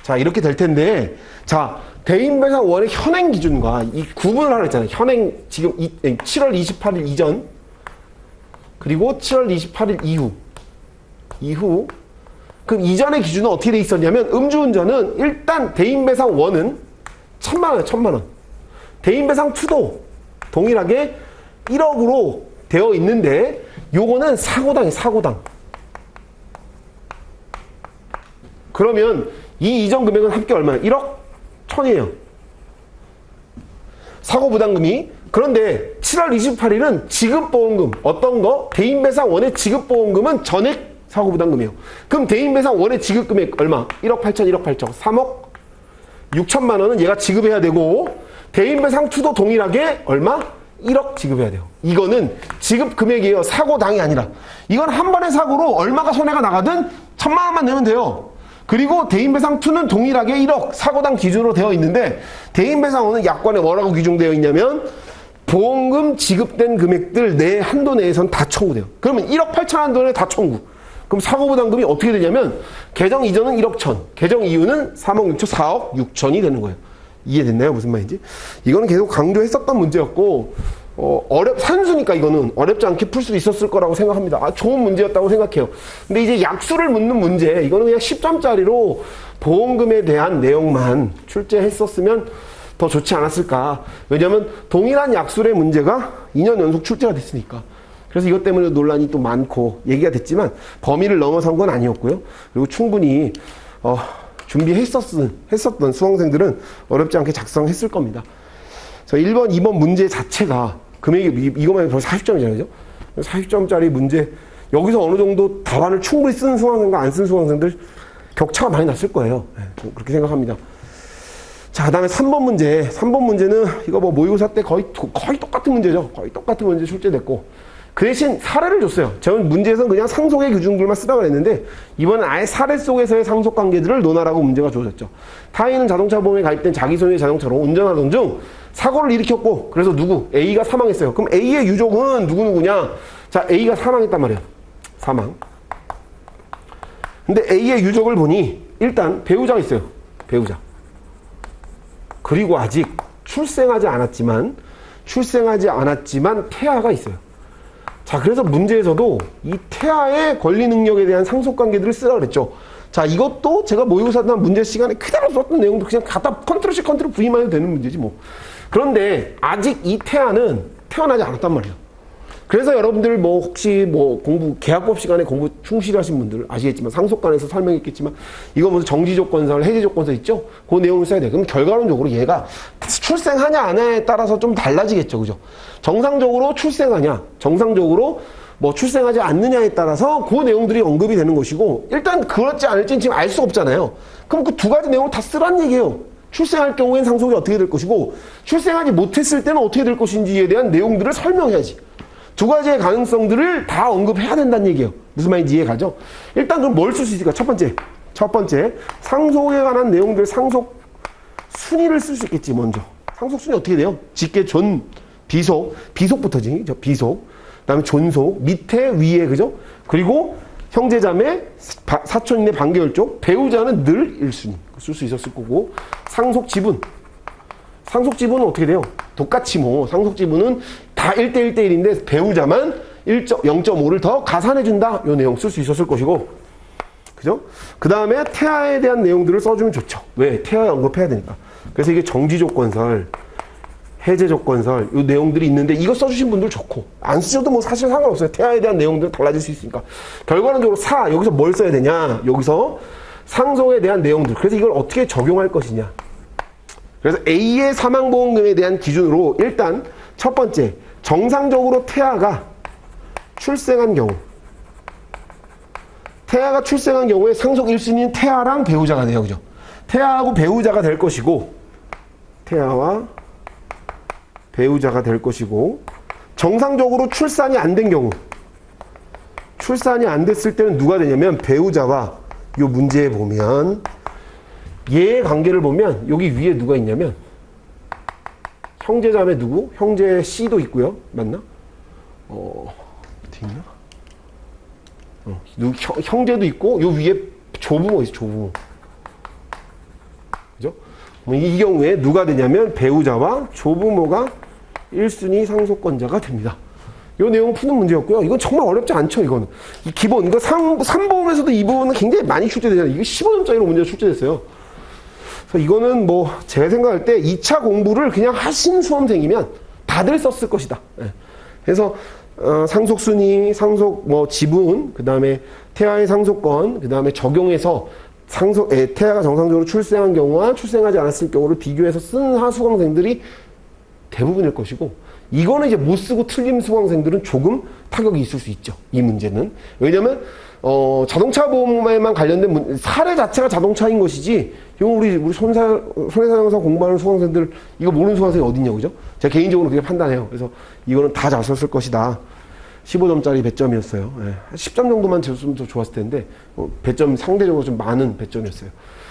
자, 이렇게 될 텐데, 자, 대인배상 원의 현행 기준과 이 구분을 하라 했잖아요. 현행, 지금 7월 28일 이전, 그리고 7월 28일 이후. 그럼 이전의 기준은 어떻게 돼 있었냐면, 음주운전은 일단 대인배상 원은 1,000만 원. 대인배상 2도 동일하게 1억으로 되어 있는데, 요거는 사고당. 그러면 이 이전 금액은 합계 얼마예요? 1억 1,000이에요. 사고부담금이. 그런데 7월 28일은 지급보험금, 어떤 거? 대인배상 원의 지급보험금은 전액 사고부담금이에요. 그럼 대인배상 원의 지급금액 얼마? 1억 8천, 3억 6천만 원은 얘가 지급해야 되고, 대인배상 2도 동일하게 얼마? 1억 지급해야 돼요. 이거는 지급 금액이에요. 사고당이 아니라. 이건 한 번의 사고로 얼마가 손해가 나가든 1,000만 원만 내면 돼요. 그리고 대인배상 2는 동일하게 1억 사고당 기준으로 되어 있는데, 대인배상원은 약관에 뭐라고 규정되어 있냐면, 보험금 지급된 금액들 내 한도 내에선 다 청구돼요. 그러면 1억 8천 한도 내에 다 청구. 그럼 사고부담금이 어떻게 되냐면, 개정 이전은 1억 1천, 개정 이후는 3억 6천, 4억 6천이 되는 거예요. 이해됐나요? 무슨 말인지? 이거는 계속 강조했었던 문제였고, 산수니까 이거는 어렵지 않게 풀 수 있었을 거라고 생각합니다. 아, 좋은 문제였다고 생각해요. 근데 이제 약수를 묻는 문제, 이거는 그냥 10점짜리로 보험금에 대한 내용만 출제했었으면 더 좋지 않았을까. 왜냐면 동일한 약술의 문제가 2년 연속 출제가 됐으니까. 그래서 이것 때문에 논란이 또 많고 얘기가 됐지만 범위를 넘어선 건 아니었고요. 그리고 충분히 했었던 수강생들은 어렵지 않게 작성했을 겁니다. 그래서 1번, 2번 문제 자체가 금액이 이것만 해도 벌써 40점이잖아요. 그죠? 40점짜리 문제 여기서 어느 정도 답안을 충분히 쓴 수강생과 안 쓴 수강생들 격차가 많이 났을 거예요. 네, 그렇게 생각합니다. 자, 그 다음에 3번 문제. 3번 문제는 이거 뭐 모의고사 때 거의 똑같은 문제죠. 거의 똑같은 문제 출제됐고. 그 대신 사례를 줬어요. 저는 문제에서는 그냥 상속의 규정들만 쓰라고 했는데 이번엔 아예 사례 속에서의 상속 관계들을 논하라고 문제가 주어졌죠. 타인은 자동차 보험에 가입된 자기 소유의 자동차로 운전하던 중 사고를 일으켰고 그래서 누구? A가 사망했어요. 그럼 A의 유족은 누구냐? 자, A가 사망했단 말이에요. 사망. 근데 A의 유족을 보니 일단 배우자가 있어요. 배우자. 그리고 아직 출생하지 않았지만 태아가 있어요. 자, 그래서 문제에서도 이 태아의 권리 능력에 대한 상속 관계들을 쓰라고 그랬죠. 자, 이것도 제가 모의고사 때 문제 시간에 그대로 썼던 내용도 그냥 갖다 컨트롤 C 컨트롤 V만 해도 되는 문제지 뭐. 그런데 아직 이 태아는 태어나지 않았단 말이에요. 그래서 여러분들 뭐 혹시 뭐 공부 계약법 시간에 공부 충실히 하신 분들 아시겠지만 상속관에서 설명했겠지만 이거 무슨 정지조건설 해제조건설 있죠? 그 내용을 써야 돼. 그럼 결과론적으로 얘가 출생하냐 안 하냐에 따라서 좀 달라지겠죠. 그죠? 정상적으로 출생하냐 정상적으로 뭐 출생하지 않느냐에 따라서 그 내용들이 언급이 되는 것이고 일단 그렇지 않을지는 지금 알 수 없잖아요. 그럼 그 두 가지 내용을 다 쓰라는 얘기예요. 출생할 경우엔 상속이 어떻게 될 것이고 출생하지 못했을 때는 어떻게 될 것인지에 대한 내용들을 설명해야지. 두 가지의 가능성들을 다 언급해야 된다는 얘기예요. 무슨 말인지 이해가죠? 일단 그럼 뭘 쓸 수 있을까? 첫 번째 상속에 관한 내용들 상속 순위를 쓸 수 있겠지. 먼저 상속 순위 어떻게 돼요? 직계, 존, 비속부터지. 비속, 그다음에 존속, 밑에 위에, 그죠? 그리고 형제자매, 사촌인의 반계열족, 배우자는 늘 1순위 쓸 수 있었을 거고 상속 지분 어떻게 돼요? 똑같이 뭐 상속 지분은 다 1대1대1인데 배우자만 0.5를 더 가산해준다. 요 내용 쓸 수 있었을 것이고 그죠? 그 다음에 태아에 대한 내용들을 써주면 좋죠. 왜? 태아에 언급해야 되니까. 그래서 이게 정지조건설, 해제조건설 요 내용들이 있는데 이거 써주신 분들 좋고 안 쓰셔도 뭐 사실 상관없어요. 태아에 대한 내용들은 달라질 수 있으니까. 결과론적으로 여기서 뭘 써야 되냐? 여기서 상속에 대한 내용들. 그래서 이걸 어떻게 적용할 것이냐? 그래서 A의 사망보험금에 대한 기준으로 일단 첫 번째 정상적으로 태아가 출생한 경우에 상속 1순위는 태아랑 배우자가 돼요. 그죠? 태아하고 배우자가 될 것이고 태아와 배우자가 될 것이고 정상적으로 출산이 안 된 경우 출산이 안 됐을 때는 누가 되냐면 배우자와 요 문제에 보면 얘의 관계를 보면 여기 위에 누가 있냐면 형제자매 누구? 형제 C도 있고요. 맞나? 어디 있나? 형제도 있고 요 위에 조부모 있어. 조부모. 그죠? 이 경우에 누가 되냐면 배우자와 조부모가 1순위 상속권자가 됩니다. 이 내용을 푸는 문제였고요. 이건 정말 어렵지 않죠. 이거는 기본 이거 3보험에서도 이 부분은 굉장히 많이 출제되잖아요. 이거 15점짜리로 문제가 출제됐어요. 그래서 이거는 뭐 제가 생각할 때 2차 공부를 그냥 하신 수험생이면 다들 썼을 것이다. 네. 그래서 상속순위, 상속 뭐 지분, 그 다음에 태아의 상속권, 그 다음에 적용해서 태아가 정상적으로 출생한 경우와 출생하지 않았을 경우를 비교해서 쓴 수강생들이 대부분일 것이고 이거는 이제 못 쓰고 틀린 수강생들은 조금 타격이 있을 수 있죠. 이 문제는. 왜냐면 자동차 보험에만 관련된 사례 자체가 자동차인 것이지 이거 우리 손해사정사 공부하는 수강생들 이거 모르는 수강생이 어딨냐 그죠? 제가 개인적으로 그렇게 판단해요. 그래서 이거는 다 잘 썼을 것이다. 15점짜리 배점이었어요. 네. 10점 정도만 줬으면 더 좋았을 텐데 배점 상대적으로 좀 많은 배점이었어요.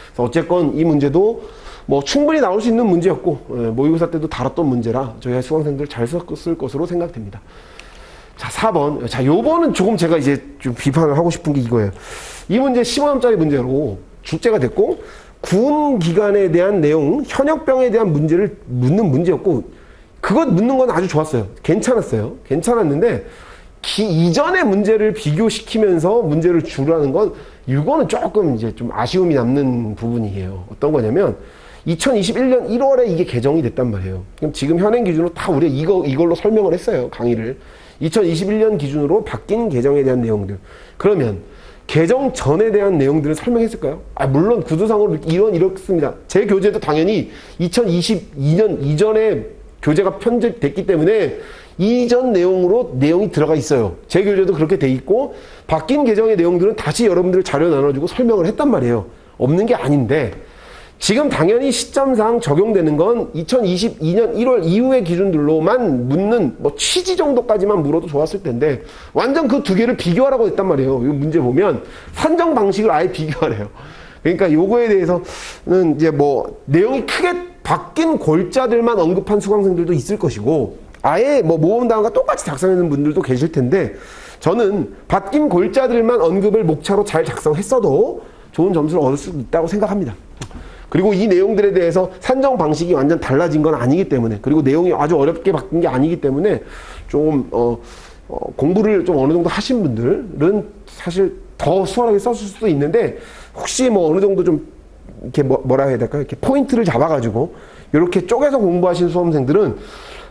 그래서 어쨌건 이 문제도 뭐 충분히 나올 수 있는 문제였고 모의고사 때도 다뤘던 문제라 저희 수강생들 잘 썼을 것으로 생각됩니다. 자, 4번. 자, 요번은 조금 제가 이제 좀 비판을 하고 싶은 게 이거예요. 이 문제 15점짜리 문제로 출제가 됐고 군 기간에 대한 내용, 현역병에 대한 문제를 묻는 문제였고 그것 묻는 건 아주 좋았어요. 괜찮았어요. 괜찮았는데 이전의 문제를 비교시키면서 문제를 주라는 건 이거는 조금 이제 좀 아쉬움이 남는 부분이에요. 어떤 거냐면 2021년 1월에 이게 개정이 됐단 말이에요. 그럼 지금 현행 기준으로 다 우리가 이걸로 설명을 했어요. 강의를. 2021년 기준으로 바뀐 개정에 대한 내용들. 그러면 개정 전에 대한 내용들을 설명했을까요? 물론 구조상으로 이렇습니다. 제 교재도 당연히 2022년 이전에 교재가 편집됐기 때문에 이전 내용이 들어가 있어요. 제 교재도 그렇게 돼 있고 바뀐 개정의 내용들은 다시 여러분들 자료 나눠주고 설명을 했단 말이에요. 없는 게 아닌데 지금 당연히 시점상 적용되는 건 2022년 1월 이후의 기준들로만 묻는 취지 정도까지만 물어도 좋았을 텐데 완전 그 두 개를 비교하라고 했단 말이에요. 이 문제 보면 산정 방식을 아예 비교하래요. 그러니까 요거에 대해서는 이제 내용이 크게 바뀐 골자들만 언급한 수강생들도 있을 것이고 아예 모범단원과 똑같이 작성하는 분들도 계실 텐데 저는 바뀐 골자들만 언급을 목차로 잘 작성했어도 좋은 점수를 얻을 수 있다고 생각합니다. 그리고 이 내용들에 대해서 산정 방식이 완전 달라진 건 아니기 때문에 그리고 내용이 아주 어렵게 바뀐 게 아니기 때문에 좀 공부를 좀 어느 정도 하신 분들은 사실 더 수월하게 썼을 수도 있는데 혹시 어느 정도 좀 이렇게 뭐라 해야 될까요? 이렇게 포인트를 잡아가지고 이렇게 쪼개서 공부하신 수험생들은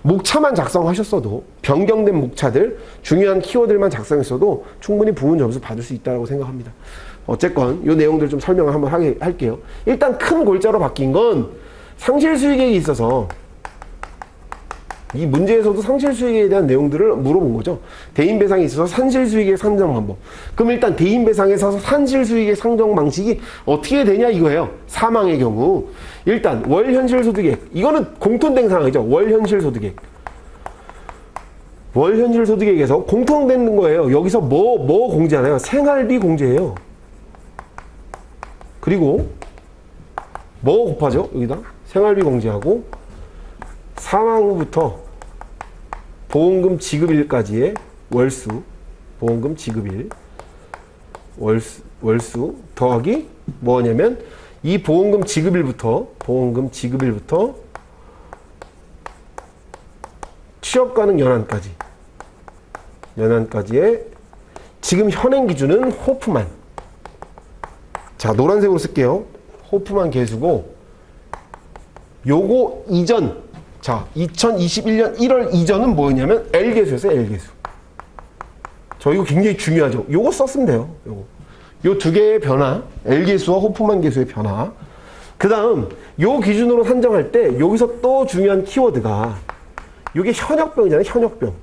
목차만 작성하셨어도 변경된 목차들 중요한 키워드들만 작성했어도 충분히 부분 점수 받을 수 있다고 생각합니다. 어쨌건 이 내용들 좀 설명을 한번 할게요. 일단 큰 골자로 바뀐 건 상실수익액이 있어서 이 문제에서도 상실수익에 대한 내용들을 물어본 거죠. 대인배상에 있어서 산실수익의 산정 방법. 그럼 일단 대인배상에서 산실수익의 산정 방식이 어떻게 되냐 이거예요. 사망의 경우. 일단 월현실소득액. 이거는 공통된 상황이죠. 월현실소득액. 월현실소득액에서 공통된 거예요. 여기서 뭐 공제하나요? 생활비 공제예요. 그리고 뭐 곱하죠? 여기다 생활비 공제하고 사망 후부터 보험금 지급일까지의 월수, 보험금 지급일, 월수 더하기 뭐냐면 이 보험금 지급일부터 취업 가능 연한까지의 지금 현행 기준은 호프만. 자, 노란색으로 쓸게요. 호프만 계수고 요거 이전, 자 2021년 1월 이전은 뭐였냐면 L계수였어요. L계수. 저 이거 굉장히 중요하죠. 요거 썼으면 돼요. 요 두 개의 변화, L계수와 호프만 계수의 변화. 그 다음 요 기준으로 산정할 때 여기서 또 중요한 키워드가 요게 현역병이잖아요. 현역병.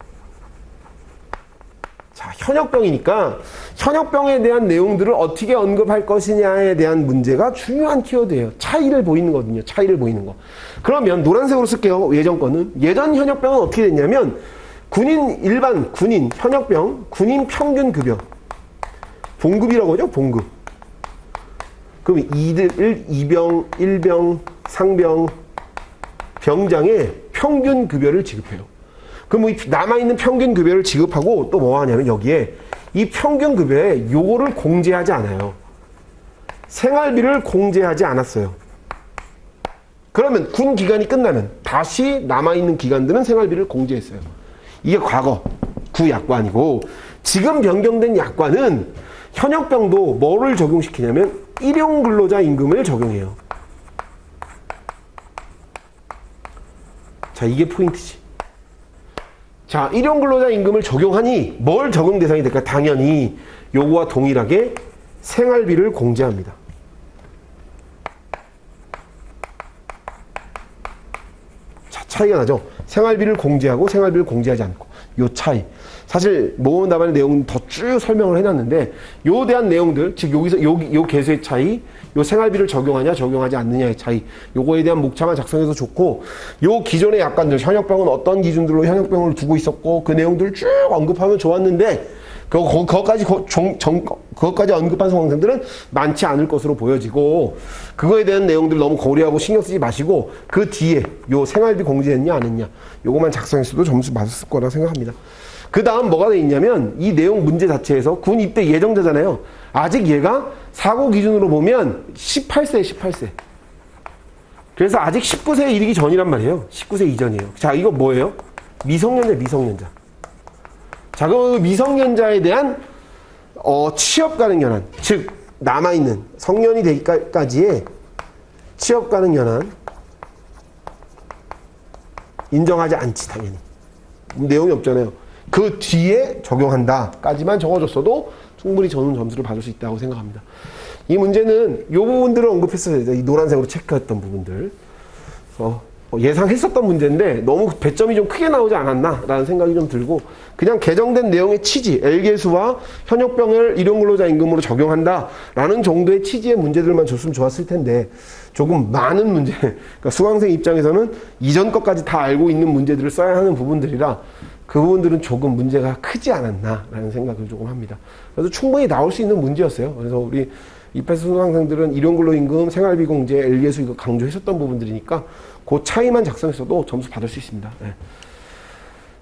자, 현역병이니까 현역병에 대한 내용들을 어떻게 언급할 것이냐에 대한 문제가 중요한 키워드예요. 차이를 보이는 거거든요. 차이를 보이는 거. 그러면 노란색으로 쓸게요. 예전 거는. 예전 현역병은 어떻게 됐냐면 일반 군인 현역병, 군인 평균 급여. 봉급이라고 하죠. 봉급. 그럼 이병, 일병, 상병, 병장의 평균 급여를 지급해요. 그럼 이 남아있는 평균 급여를 지급하고 또 뭐 하냐면 여기에 이 평균 급여에 요거를 공제하지 않아요. 생활비를 공제하지 않았어요. 그러면 군 기간이 끝나면 다시 남아있는 기간들은 생활비를 공제했어요. 이게 과거 구약관이고 지금 변경된 약관은 현역병도 뭐를 적용시키냐면 일용근로자 임금을 적용해요. 자, 이게 포인트지. 자, 일용근로자 임금을 적용하니 뭘 적용 대상이 될까? 당연히 요거와 동일하게 생활비를 공제합니다. 자, 차이가 나죠? 생활비를 공제하고 생활비를 공제하지 않고 요 차이. 사실 모범 답안의 내용은 더 쭉 설명을 해놨는데 요 대한 내용들, 즉 여기서 요 개수의 차이, 요 생활비를 적용하냐 적용하지 않느냐의 차이, 요거에 대한 목차만 작성해서 좋고 요 기존의 약관들, 현역병은 어떤 기준들로 현역병을 두고 있었고 그 내용들을 쭉 언급하면 좋았는데 그것까지 언급한 수강생들은 많지 않을 것으로 보여지고 그거에 대한 내용들 너무 고려하고 신경 쓰지 마시고 그 뒤에 요 생활비 공제했냐 안 했냐 요거만 작성했어도 점수 맞았을 거라 생각합니다. 그 다음 뭐가 돼 있냐면 이 내용 문제 자체에서 군 입대 예정자잖아요. 아직 얘가 사고 기준으로 보면 18세에 18세. 그래서 아직 19세에 이르기 전이란 말이에요. 19세 이전이에요. 자, 이거 뭐예요? 미성년자, 미성년자. 자, 그 미성년자에 대한 취업 가능 연한, 즉 남아있는 성년이 되기까지의 취업 가능 연한 인정하지 않지, 당연히. 내용이 없잖아요. 그 뒤에 적용한다까지만 적어줬어도 충분히 저는 점수를 받을 수 있다고 생각합니다. 이 문제는 이 부분들을 언급했어야 돼요. 이 노란색으로 체크했던 부분들. 예상했었던 문제인데 너무 배점이 좀 크게 나오지 않았나라는 생각이 좀 들고, 그냥 개정된 내용의 취지, L계수와 현역병을 일용근로자 임금으로 적용한다라는 정도의 취지의 문제들만 줬으면 좋았을 텐데, 조금 많은 문제, 그러니까 수강생 입장에서는 이전 것까지 다 알고 있는 문제들을 써야 하는 부분들이라 그 부분들은 조금 문제가 크지 않았나라는 생각을 조금 합니다. 그래서 충분히 나올 수 있는 문제였어요. 그래서 우리 입패스 수강생들은 일용근로임금, 생활비공제, L계수 이거 강조했었던 부분들이니까 그 차이만 작성했어도 점수 받을 수 있습니다. 네.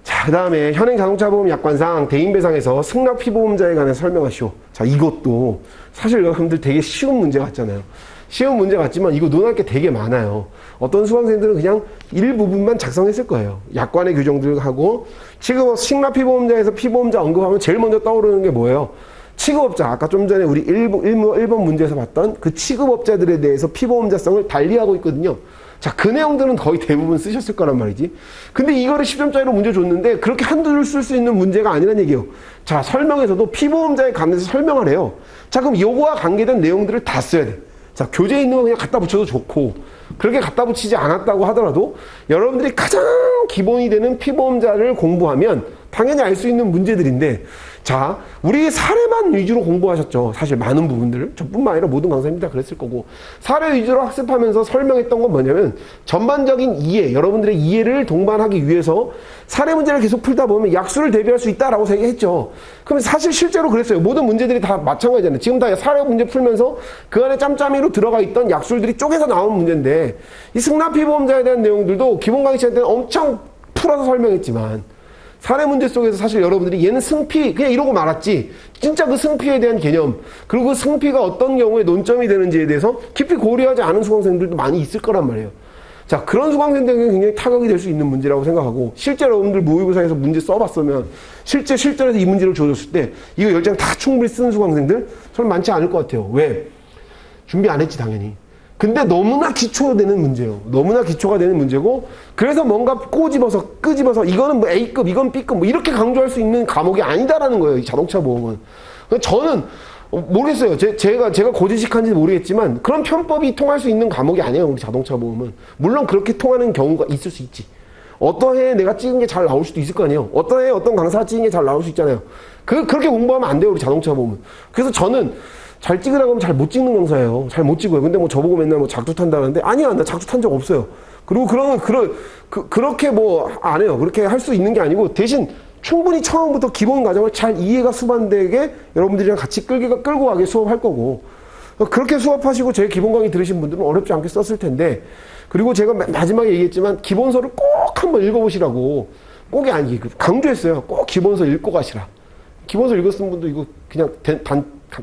자, 그 다음에 현행자동차보험 약관상 대인배상에서 승낙피보험자에 관해 설명하시오. 자, 이것도 사실 여러분들 되게 쉬운 문제 같잖아요. 쉬운 문제 같지만 이거 논할 게 되게 많아요. 어떤 수강생들은 그냥 일부분만 작성했을 거예요. 약관의 규정들하고 취급업 승낙피보험자에서 피보험자 언급하면 제일 먼저 떠오르는 게 뭐예요? 취급업자. 아까 좀 전에 우리 1번 문제에서 봤던 그 취급업자들에 대해서 피보험자성을 달리하고 있거든요. 자, 그 내용들은 거의 대부분 쓰셨을 거란 말이지. 근데 이거를 10점짜리로 문제 줬는데 그렇게 한두 줄 쓸 수 있는 문제가 아니란 얘기예요. 자, 설명에서도 피보험자에 관해서 설명을 해요. 자, 그럼 요거와 관계된 내용들을 다 써야 돼. 자, 교재에 있는 거 그냥 갖다 붙여도 좋고, 그렇게 갖다 붙이지 않았다고 하더라도 여러분들이 가장 기본이 되는 피보험자를 공부하면 당연히 알 수 있는 문제들인데, 자, 우리 사례만 위주로 공부하셨죠. 사실 많은 부분들을. 저뿐만 아니라 모든 강사님들 다 그랬을 거고, 사례 위주로 학습하면서 설명했던 건 뭐냐면 전반적인 이해, 여러분들의 이해를 동반하기 위해서 사례 문제를 계속 풀다 보면 약수를 대비할 수 있다라고 생각했죠. 그럼 사실 실제로 그랬어요. 모든 문제들이 다 마찬가지잖아요. 지금 다 사례 문제 풀면서 그 안에 짬짬이로 들어가 있던 약술들이 쪼개서 나온 문제인데, 이 승낙피보험자에 대한 내용들도 기본 강의 시간 때는 엄청 풀어서 설명했지만 사례 문제 속에서 사실 여러분들이 얘는 승피 그냥 이러고 말았지, 진짜 그 승피에 대한 개념, 그리고 그 승피가 어떤 경우에 논점이 되는지에 대해서 깊이 고려하지 않은 수강생들도 많이 있을 거란 말이에요. 자, 그런 수강생들에게 굉장히 타격이 될 수 있는 문제라고 생각하고, 실제 여러분들 모의고사에서 문제 써봤으면 실전에서 이 문제를 줘줬을 때 이거 10장 다 충분히 쓰는 수강생들 저는 많지 않을 것 같아요. 왜? 준비 안 했지, 당연히. 근데 너무나 기초되는 문제예요. 너무나 기초가 되는 문제고, 그래서 뭔가 꼬집어서 끄집어서 이거는 뭐 A급, 이건 B급 뭐 이렇게 강조할 수 있는 과목이 아니다라는 거예요, 이 자동차 보험은. 저는 모르겠어요. 제가 고지식한지 모르겠지만 그런 편법이 통할 수 있는 과목이 아니에요, 우리 자동차 보험은. 물론 그렇게 통하는 경우가 있을 수 있지. 어떤 해에 내가 찍은 게 잘 나올 수도 있을 거 아니에요. 어떤 해에 어떤 강사가 찍은 게 잘 나올 수 있잖아요. 그렇게 공부하면 안 돼요, 우리 자동차 보험은. 그래서 저는 잘 찍으라고 하면 잘 못 찍는 강사예요. 잘 못 찍어요. 근데 뭐 저보고 맨날 뭐 작두 탄다는데, 아니야, 나 작두 탄 적 없어요. 그리고 그렇게 뭐 안 해요. 그렇게 할 수 있는 게 아니고, 대신 충분히 처음부터 기본 과정을 잘 이해가 수반되게 여러분들이랑 같이 끌고 가게 수업할 거고, 그렇게 수업하시고 제 기본 강의 들으신 분들은 어렵지 않게 썼을 텐데, 그리고 제가 마지막에 얘기했지만 기본서를 꼭 한번 읽어보시라고, 꼭이 아니, 강조했어요. 꼭 기본서 읽고 가시라. 기본서 읽었은 분도 이거 그냥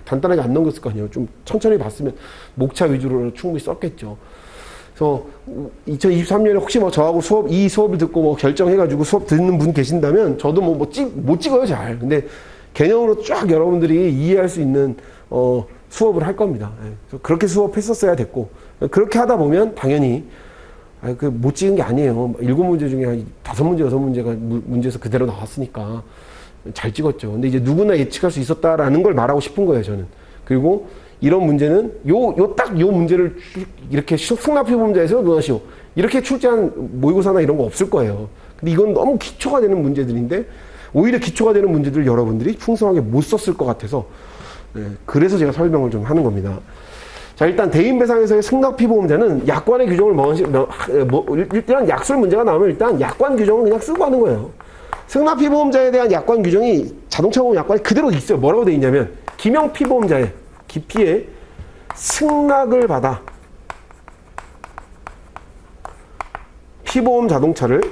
간단하게 안 넘겼을 거 아니에요. 좀 천천히 봤으면 목차 위주로 충분히 썼겠죠. 그래서 2023년에 혹시 뭐 저하고 이 수업을 듣고 뭐 결정해가지고 수업 듣는 분 계신다면, 저도 못 찍어요, 잘. 근데 개념으로 쫙 여러분들이 이해할 수 있는 수업을 할 겁니다. 그래서 그렇게 수업했었어야 됐고, 그렇게 하다 보면 당연히 못 찍은 게 아니에요. 7문제 중에 한 5문제, 6문제가 문제에서 그대로 나왔으니까 잘 찍었죠. 근데 이제 누구나 예측할 수 있었다라는 걸 말하고 싶은 거예요, 저는. 그리고 이런 문제는 딱 요 문제를 이렇게 승낙피보험자에서 논하시오, 이렇게 출제한 모의고사나 이런 거 없을 거예요. 근데 이건 너무 기초가 되는 문제들인데, 오히려 기초가 되는 문제들 여러분들이 풍성하게 못 썼을 것 같아서, 그래서 제가 설명을 좀 하는 겁니다. 자, 일단 대인배상에서의 승낙피보험자는 약관의 규정을 일단 약술 문제가 나오면 일단 약관 규정을 그냥 쓰고 하는 거예요. 승낙피보험자에 대한 약관 규정이 자동차보험 약관에 그대로 있어요. 뭐라고 되어 있냐면, 기명피보험자의 기피에 승낙을 받아 피보험 자동차를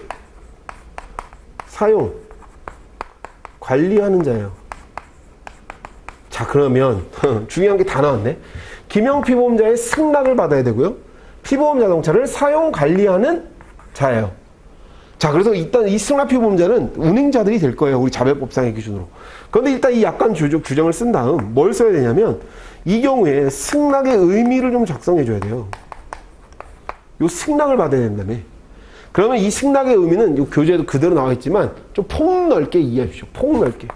사용, 관리하는 자예요. 자, 그러면 중요한 게 다 나왔네. 기명피보험자의 승낙을 받아야 되고요, 피보험 자동차를 사용 관리하는 자예요. 자, 그래서 일단 이 승낙 피보험자는 운행자들이 될 거예요. 우리 자별법상의 기준으로. 그런데 일단 이 약관 규정을 쓴 다음 뭘 써야 되냐면 이 경우에 승낙의 의미를 좀 작성해 줘야 돼요. 요 승낙을 받아야 된다며. 그러면 이 승낙의 의미는 요 교재에도 그대로 나와 있지만 좀 폭넓게 이해하십시오. 폭넓게.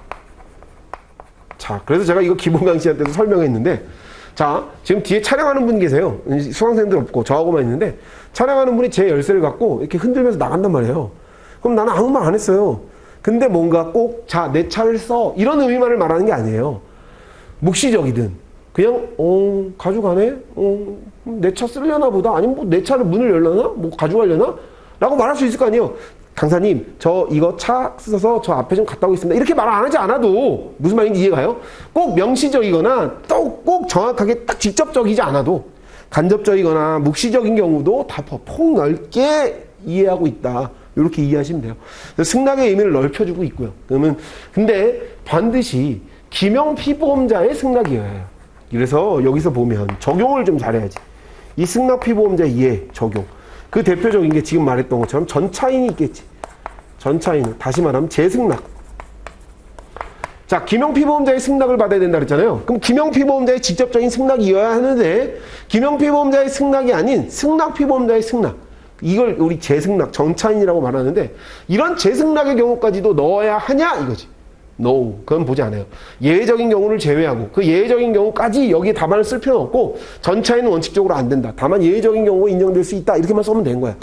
자, 그래서 제가 이거 기본 강시할 때도 설명했는데, 자, 지금 뒤에 촬영하는 분 계세요. 수강생들 없고 저하고만 있는데, 촬영하는 분이 제 열쇠를 갖고 이렇게 흔들면서 나간단 말이에요. 그럼 나는 아무 말 안 했어요. 근데 뭔가 꼭, 자, 내 차를 써. 이런 의미만을 말하는 게 아니에요. 묵시적이든, 그냥, 가져가네? 내 차 쓰려나 보다? 아니면 뭐 내 차를 문을 열려나? 뭐 가져가려나? 라고 말할 수 있을 거 아니에요. 강사님, 저 이거 차 써서 저 앞에 좀 갔다 오겠습니다. 이렇게 말 안 하지 않아도 무슨 말인지 이해가요? 꼭 명시적이거나 또 꼭 정확하게 딱 직접적이지 않아도 간접적이거나 묵시적인 경우도 다 폭넓게 이해하고 있다. 이렇게 이해하시면 돼요. 승낙의 의미를 넓혀주고 있고요. 그러면 근데 반드시 기명 피보험자의 승낙이어야 해요. 그래서 여기서 보면 적용을 좀 잘해야지. 이 승낙 피보험자 이해 적용. 그 대표적인 게 지금 말했던 것처럼 전차인이 있겠지. 전차인은 다시 말하면 재승낙. 자, 기명피보험자의 승낙을 받아야 된다 그랬잖아요. 그럼 기명피보험자의 직접적인 승낙이어야 하는데 기명피보험자의 승낙이 아닌 승낙피보험자의 승낙. 이걸 우리 재승낙, 전차인이라고 말하는데 이런 재승낙의 경우까지도 넣어야 하냐 이거지. No. 그건 보지 않아요. 예외적인 경우를 제외하고 그 예외적인 경우까지 여기에 답안을 쓸 필요는 없고 전차에는 원칙적으로 안 된다. 다만 예외적인 경우가 인정될 수 있다. 이렇게만 써면 되는 거야.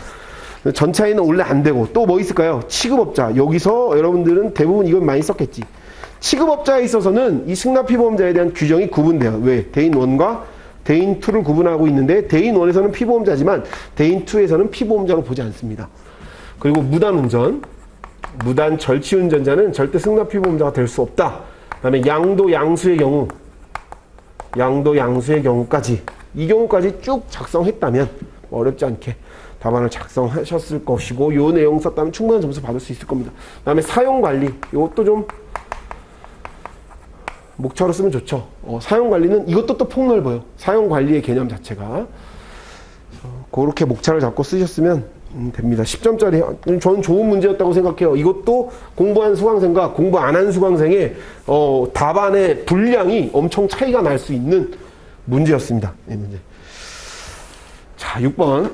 전차에는 원래 안 되고 또 뭐 있을까요? 취급업자. 여기서 여러분들은 대부분 이걸 많이 썼겠지. 취급업자에 있어서는 이 승낙피보험자에 대한 규정이 구분돼요. 왜? 대인 1과 대인 2를 구분하고 있는데 대인 1에서는 피보험자지만 대인 2에서는 피보험자로 보지 않습니다. 그리고 무단운전. 무단 절취운전자는 절대 승낙피보험자가 될 수 없다. 그 다음에 양도 양수의 경우까지 이 경우까지 쭉 작성했다면 어렵지 않게 답안을 작성하셨을 것이고 요 내용 썼다면 충분한 점수 받을 수 있을 겁니다. 그 다음에 사용관리 이것도 좀 목차로 쓰면 좋죠. 사용관리는 이것도 또 폭넓어요. 사용관리의 개념 자체가 그렇게 목차를 잡고 쓰셨으면 됩니다. 10점짜리 저는 좋은 문제였다고 생각해요. 이것도 공부한 수강생과 공부 안 한 수강생의 답안의 분량이 엄청 차이가 날 수 있는 문제였습니다. 이 문제. 자, 6번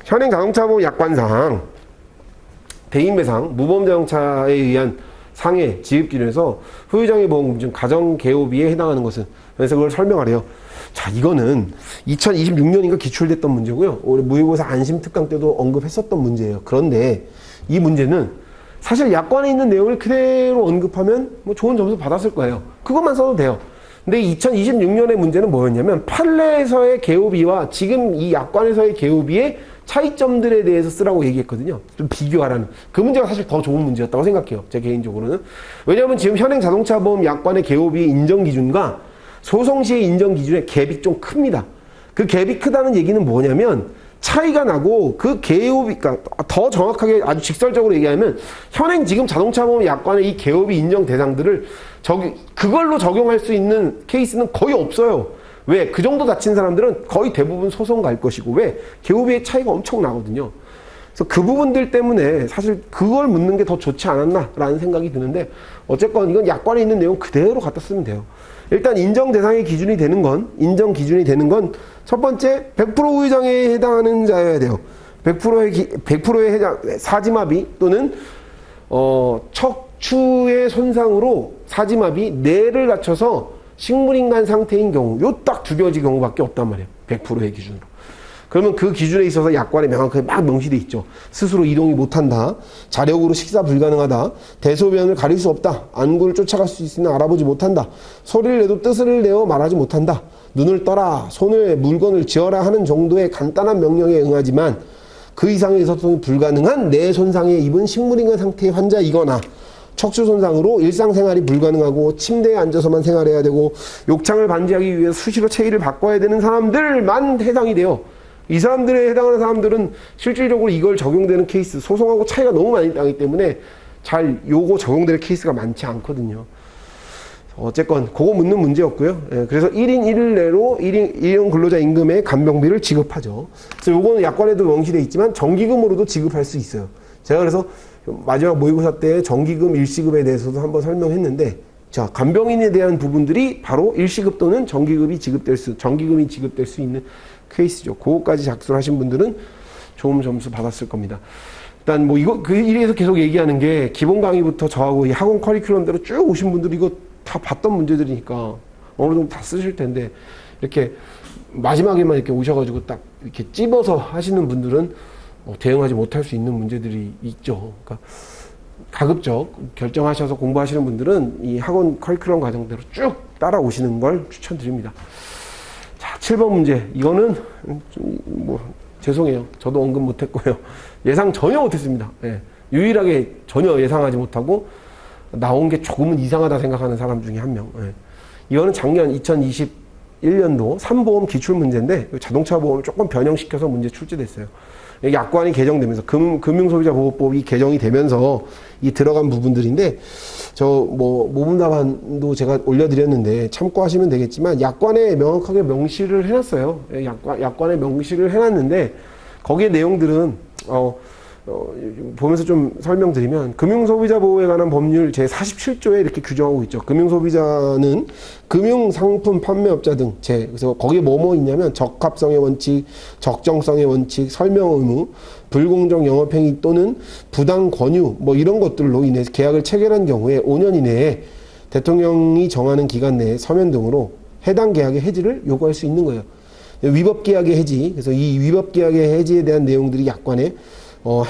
현행 자동차보험 약관상 대인배상 무보험자동차에 의한 상해 지급기준에서 후유장애 보험금 중 가정개호비에 해당하는 것은 그래서 그걸 설명하래요. 자, 이거는 2026년인가 기출됐던 문제고요. 올해 모의고사 안심특강 때도 언급했었던 문제예요. 그런데 이 문제는 사실 약관에 있는 내용을 그대로 언급하면 뭐 좋은 점수 받았을 거예요. 그것만 써도 돼요. 근데 2026년의 문제는 뭐였냐면 판례에서의 개호비와 지금 이 약관에서의 개호비의 차이점들에 대해서 쓰라고 얘기했거든요. 좀 비교하라는. 그 문제가 사실 더 좋은 문제였다고 생각해요. 제 개인적으로는. 왜냐하면 지금 현행 자동차보험 약관의 개호비의 인정기준과 소송 시의 인정 기준의 갭이 좀 큽니다. 그 갭이 크다는 얘기는 뭐냐면 차이가 나고 그 개호비, 그러니까 더 정확하게 아주 직설적으로 얘기하면 현행 지금 자동차보험 약관의 이 개호비 인정 대상들을 그걸로 적용할 수 있는 케이스는 거의 없어요. 왜? 그 정도 다친 사람들은 거의 대부분 소송 갈 것이고 왜? 개호비의 차이가 엄청 나거든요. 그래서 그 부분들 때문에 사실 그걸 묻는 게 더 좋지 않았나라는 생각이 드는데 어쨌건 이건 약관에 있는 내용 그대로 갖다 쓰면 돼요. 일단 인정 대상의 기준이 되는 건 첫 번째 100% 후유장애에 해당하는 자여야 돼요. 100%의 해당 사지마비 또는 척추의 손상으로 사지마비 뇌를 다쳐서 식물인간 상태인 경우 요 딱 두 가지 경우밖에 없단 말이에요. 100%의 기준으로. 그러면 그 기준에 있어서 약관에 명확하게 막 명시돼 있죠. 스스로 이동이 못한다. 자력으로 식사 불가능하다. 대소변을 가릴 수 없다. 안구를 쫓아갈 수 있으나 알아보지 못한다. 소리를 내도 뜻을 내어 말하지 못한다. 눈을 떠라. 손을 물건을 쥐어라 하는 정도의 간단한 명령에 응하지만 그 이상의 소통이 불가능한 뇌 손상에 입은 식물인간 상태의 환자이거나 척추 손상으로 일상생활이 불가능하고 침대에 앉아서만 생활해야 되고 욕창을 방지하기 위해 수시로 체위를 바꿔야 되는 사람들만 해당이 돼요. 이 사람들에 해당하는 사람들은 실질적으로 이걸 적용되는 케이스, 소송하고 차이가 너무 많이 나기 때문에 잘 요거 적용되는 케이스가 많지 않거든요. 어쨌건 그거 묻는 문제였고요. 예, 그래서 1인 1일 내로 1인 근로자 임금의 간병비를 지급하죠. 그래서 요거는 약관에도 명시되어 있지만 정기금으로도 지급할 수 있어요. 제가 그래서 마지막 모의고사 때 정기금 일시급에 대해서도 한번 설명했는데, 자, 간병인에 대한 부분들이 바로 일시급 또는 정기금이 지급될 수 있는 케이스죠. 그거까지 작성을 하신 분들은 좋은 점수 받았을 겁니다. 일단 뭐 이거 그 일에서 계속 얘기하는 게 기본 강의부터 저하고 이 학원 커리큘럼대로 쭉 오신 분들 이거 다 봤던 문제들이니까 어느 정도 다 쓰실 텐데, 이렇게 마지막에만 이렇게 오셔가지고 딱 이렇게 찝어서 하시는 분들은 대응하지 못할 수 있는 문제들이 있죠. 그러니까 가급적 결정하셔서 공부하시는 분들은 이 학원 커리큘럼 과정대로 쭉 따라오시는 걸 추천드립니다. 자, 7번 문제. 이거는 뭐 죄송해요. 저도 언급 못했고요. 예상 전혀 못했습니다. 예. 유일하게 전혀 예상하지 못하고 나온 게 조금은 이상하다 생각하는 사람 중에 한 명. 예. 이거는 작년 2021년도 3보험 기출 문제인데 자동차 보험을 조금 변형시켜서 문제 출제됐어요. 약관이 개정되면서 금융소비자보호법이 개정이 되면서 이 들어간 부분들인데, 저 뭐 모분 답안도 제가 올려드렸는데 참고하시면 되겠지만 약관에 명확하게 명시를 해놨어요. 약관에 명시를 해놨는데 거기에 내용들은 보면서 좀 설명드리면, 금융소비자보호에 관한 법률 제47조에 이렇게 규정하고 있죠. 금융소비자는 금융상품 판매업자 등 그래서 거기에 뭐뭐 있냐면 적합성의 원칙, 적정성의 원칙, 설명 의무, 불공정 영업행위 또는 부당 권유 뭐 이런 것들로 인해 계약을 체결한 경우에 5년 이내에 대통령이 정하는 기간 내에 서면 등으로 해당 계약의 해지를 요구할 수 있는 거예요. 위법계약의 해지, 그래서 이 위법계약의 해지에 대한 내용들이 약관에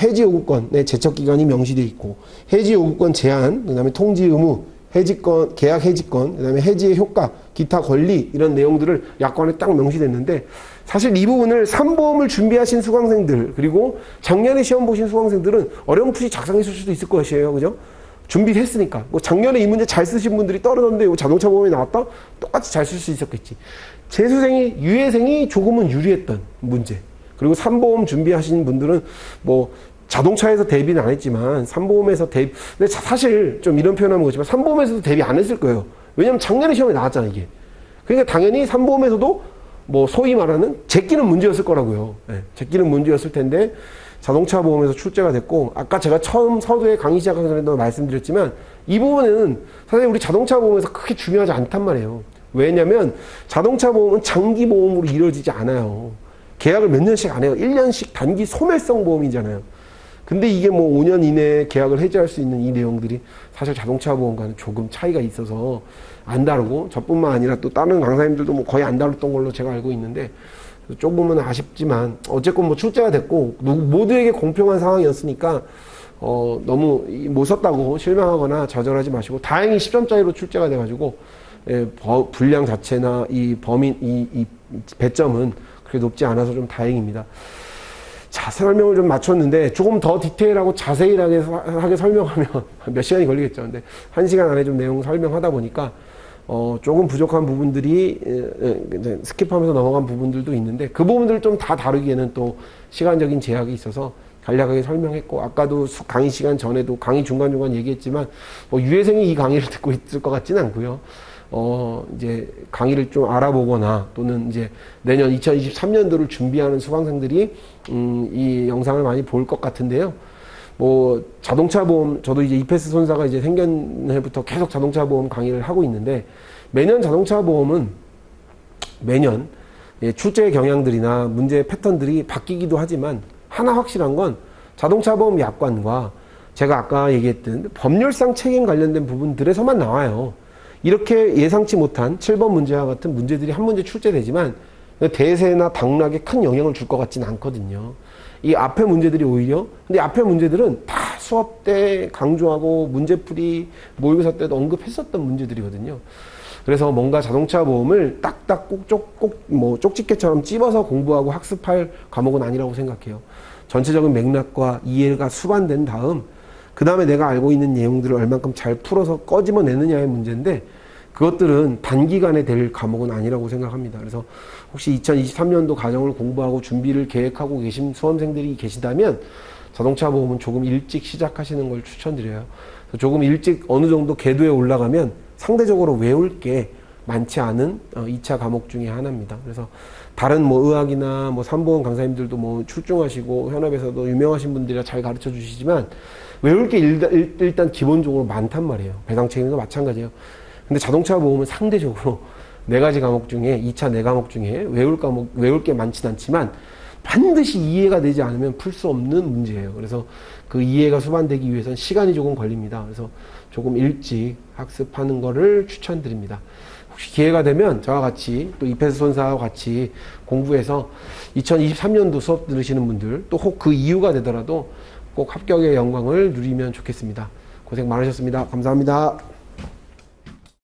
해지 요구권의 제척기간이 명시되어 있고, 해지 요구권 제한, 그 다음에 통지 의무, 해지권, 계약 해지권, 그 다음에 해지의 효과, 기타 권리, 이런 내용들을 약관에 딱 명시됐는데, 사실 이 부분을 3보험을 준비하신 수강생들, 그리고 작년에 시험 보신 수강생들은 어렴풋이 작성했을 수도 있을 것이에요. 그죠? 준비를 했으니까. 뭐 작년에 이 문제 잘 쓰신 분들이 떨어졌는데 자동차 보험이 나왔다? 똑같이 잘 쓸 수 있었겠지. 유예생이 조금은 유리했던 문제. 그리고 3보험 준비하신 분들은 뭐 자동차에서 대비는 안 했지만 3보험에서 대비, 근데 사실 좀 이런 표현하면 그렇지만 3보험에서도 대비 안 했을 거예요. 왜냐면 작년에 시험에 나왔잖아, 이게. 그러니까 당연히 3보험에서도 뭐 소위 말하는 제끼는 문제였을 거라고요. 네, 제끼는 문제였을 텐데 자동차 보험에서 출제가 됐고, 아까 제가 처음 서두에 강의 시작하기 전에도 말씀드렸지만 이 부분은 사실 우리 자동차 보험에서 크게 중요하지 않단 말이에요. 왜냐면 자동차 보험은 장기 보험으로 이루어지지 않아요. 계약을 몇 년씩 안 해요. 1년씩 단기 소멸성 보험이잖아요. 근데 이게 뭐 5년 이내에 계약을 해지할 수 있는 이 내용들이 사실 자동차 보험과는 조금 차이가 있어서 안 다루고, 저뿐만 아니라 또 다른 강사님들도 뭐 거의 안 다뤘던 걸로 제가 알고 있는데, 조금은 아쉽지만 어쨌건 뭐 출제가 됐고 모두에게 공평한 상황이었으니까 너무 못 썼다고 실망하거나 좌절하지 마시고, 다행히 10점 짜리로 출제가 돼가지고 분량 자체나 이 범인 이 배점은 그렇게 높지 않아서 좀 다행입니다. 자, 설명을 좀 맞췄는데 조금 더 디테일하고 자세하게 설명하면 몇 시간이 걸리겠죠. 근데 1시간 안에 좀 내용 설명하다 보니까 조금 부족한 부분들이 스킵하면서 넘어간 부분들도 있는데, 그 부분들을 좀 다 다루기에는 또 시간적인 제약이 있어서 간략하게 설명했고, 아까도 강의 시간 전에도 강의 중간중간 얘기했지만 뭐 유예생이 이 강의를 듣고 있을 것 같지는 않고요. 이제 강의를 좀 알아보거나 또는 이제 내년 2023년도를 준비하는 수강생들이 이 영상을 많이 볼 것 같은데요. 뭐 자동차 보험, 저도 이제 이페스 손사가 이제 생견해부터 계속 자동차 보험 강의를 하고 있는데, 매년 자동차 보험은 매년 출제 경향들이나 문제 패턴들이 바뀌기도 하지만 하나 확실한 건 자동차 보험 약관과 제가 아까 얘기했던 법률상 책임 관련된 부분들에서만 나와요. 이렇게 예상치 못한 7번 문제와 같은 문제들이 한 문제 출제되지만 대세나 당락에 큰 영향을 줄 것 같지는 않거든요. 이 앞에 문제들이 오히려, 근데 앞에 문제들은 다 수업 때 강조하고 문제풀이 모의고사 때도 언급했었던 문제들이거든요. 그래서 뭔가 자동차 보험을 딱딱 뭐 쪽집게처럼 찝어서 공부하고 학습할 과목은 아니라고 생각해요. 전체적인 맥락과 이해가 수반된 다음, 그 다음에 내가 알고 있는 내용들을 얼만큼 잘 풀어서 꺼집어내느냐의 문제인데, 그것들은 단기간에 될 과목은 아니라고 생각합니다. 그래서 혹시 2023년도 과정을 공부하고 준비를 계획하고 계신 수험생들이 계시다면 자동차 보험은 조금 일찍 시작하시는 걸 추천드려요. 조금 일찍 어느 정도 궤도에 올라가면 상대적으로 외울 게 많지 않은 2차 과목 중에 하나입니다. 그래서 다른 뭐 의학이나 뭐 삼보원 강사님들도 뭐 출중하시고 현업에서도 유명하신 분들이라 잘 가르쳐 주시지만 외울 게 일단 기본적으로 많단 말이에요. 배당 책임도 마찬가지예요. 근데 자동차 보험은 상대적으로 4가지 과목 중에 2차 4과목 중에 외울 게 많진 않지만 반드시 이해가 되지 않으면 풀 수 없는 문제예요. 그래서 그 이해가 수반되기 위해서는 시간이 조금 걸립니다. 그래서 조금 일찍 학습하는 거를 추천드립니다. 혹시 기회가 되면 저와 같이 또 이패스 손사와 같이 공부해서 2023년도 수업 들으시는 분들 또 혹 그 이유가 되더라도 꼭 합격의 영광을 누리면 좋겠습니다. 고생 많으셨습니다. 감사합니다.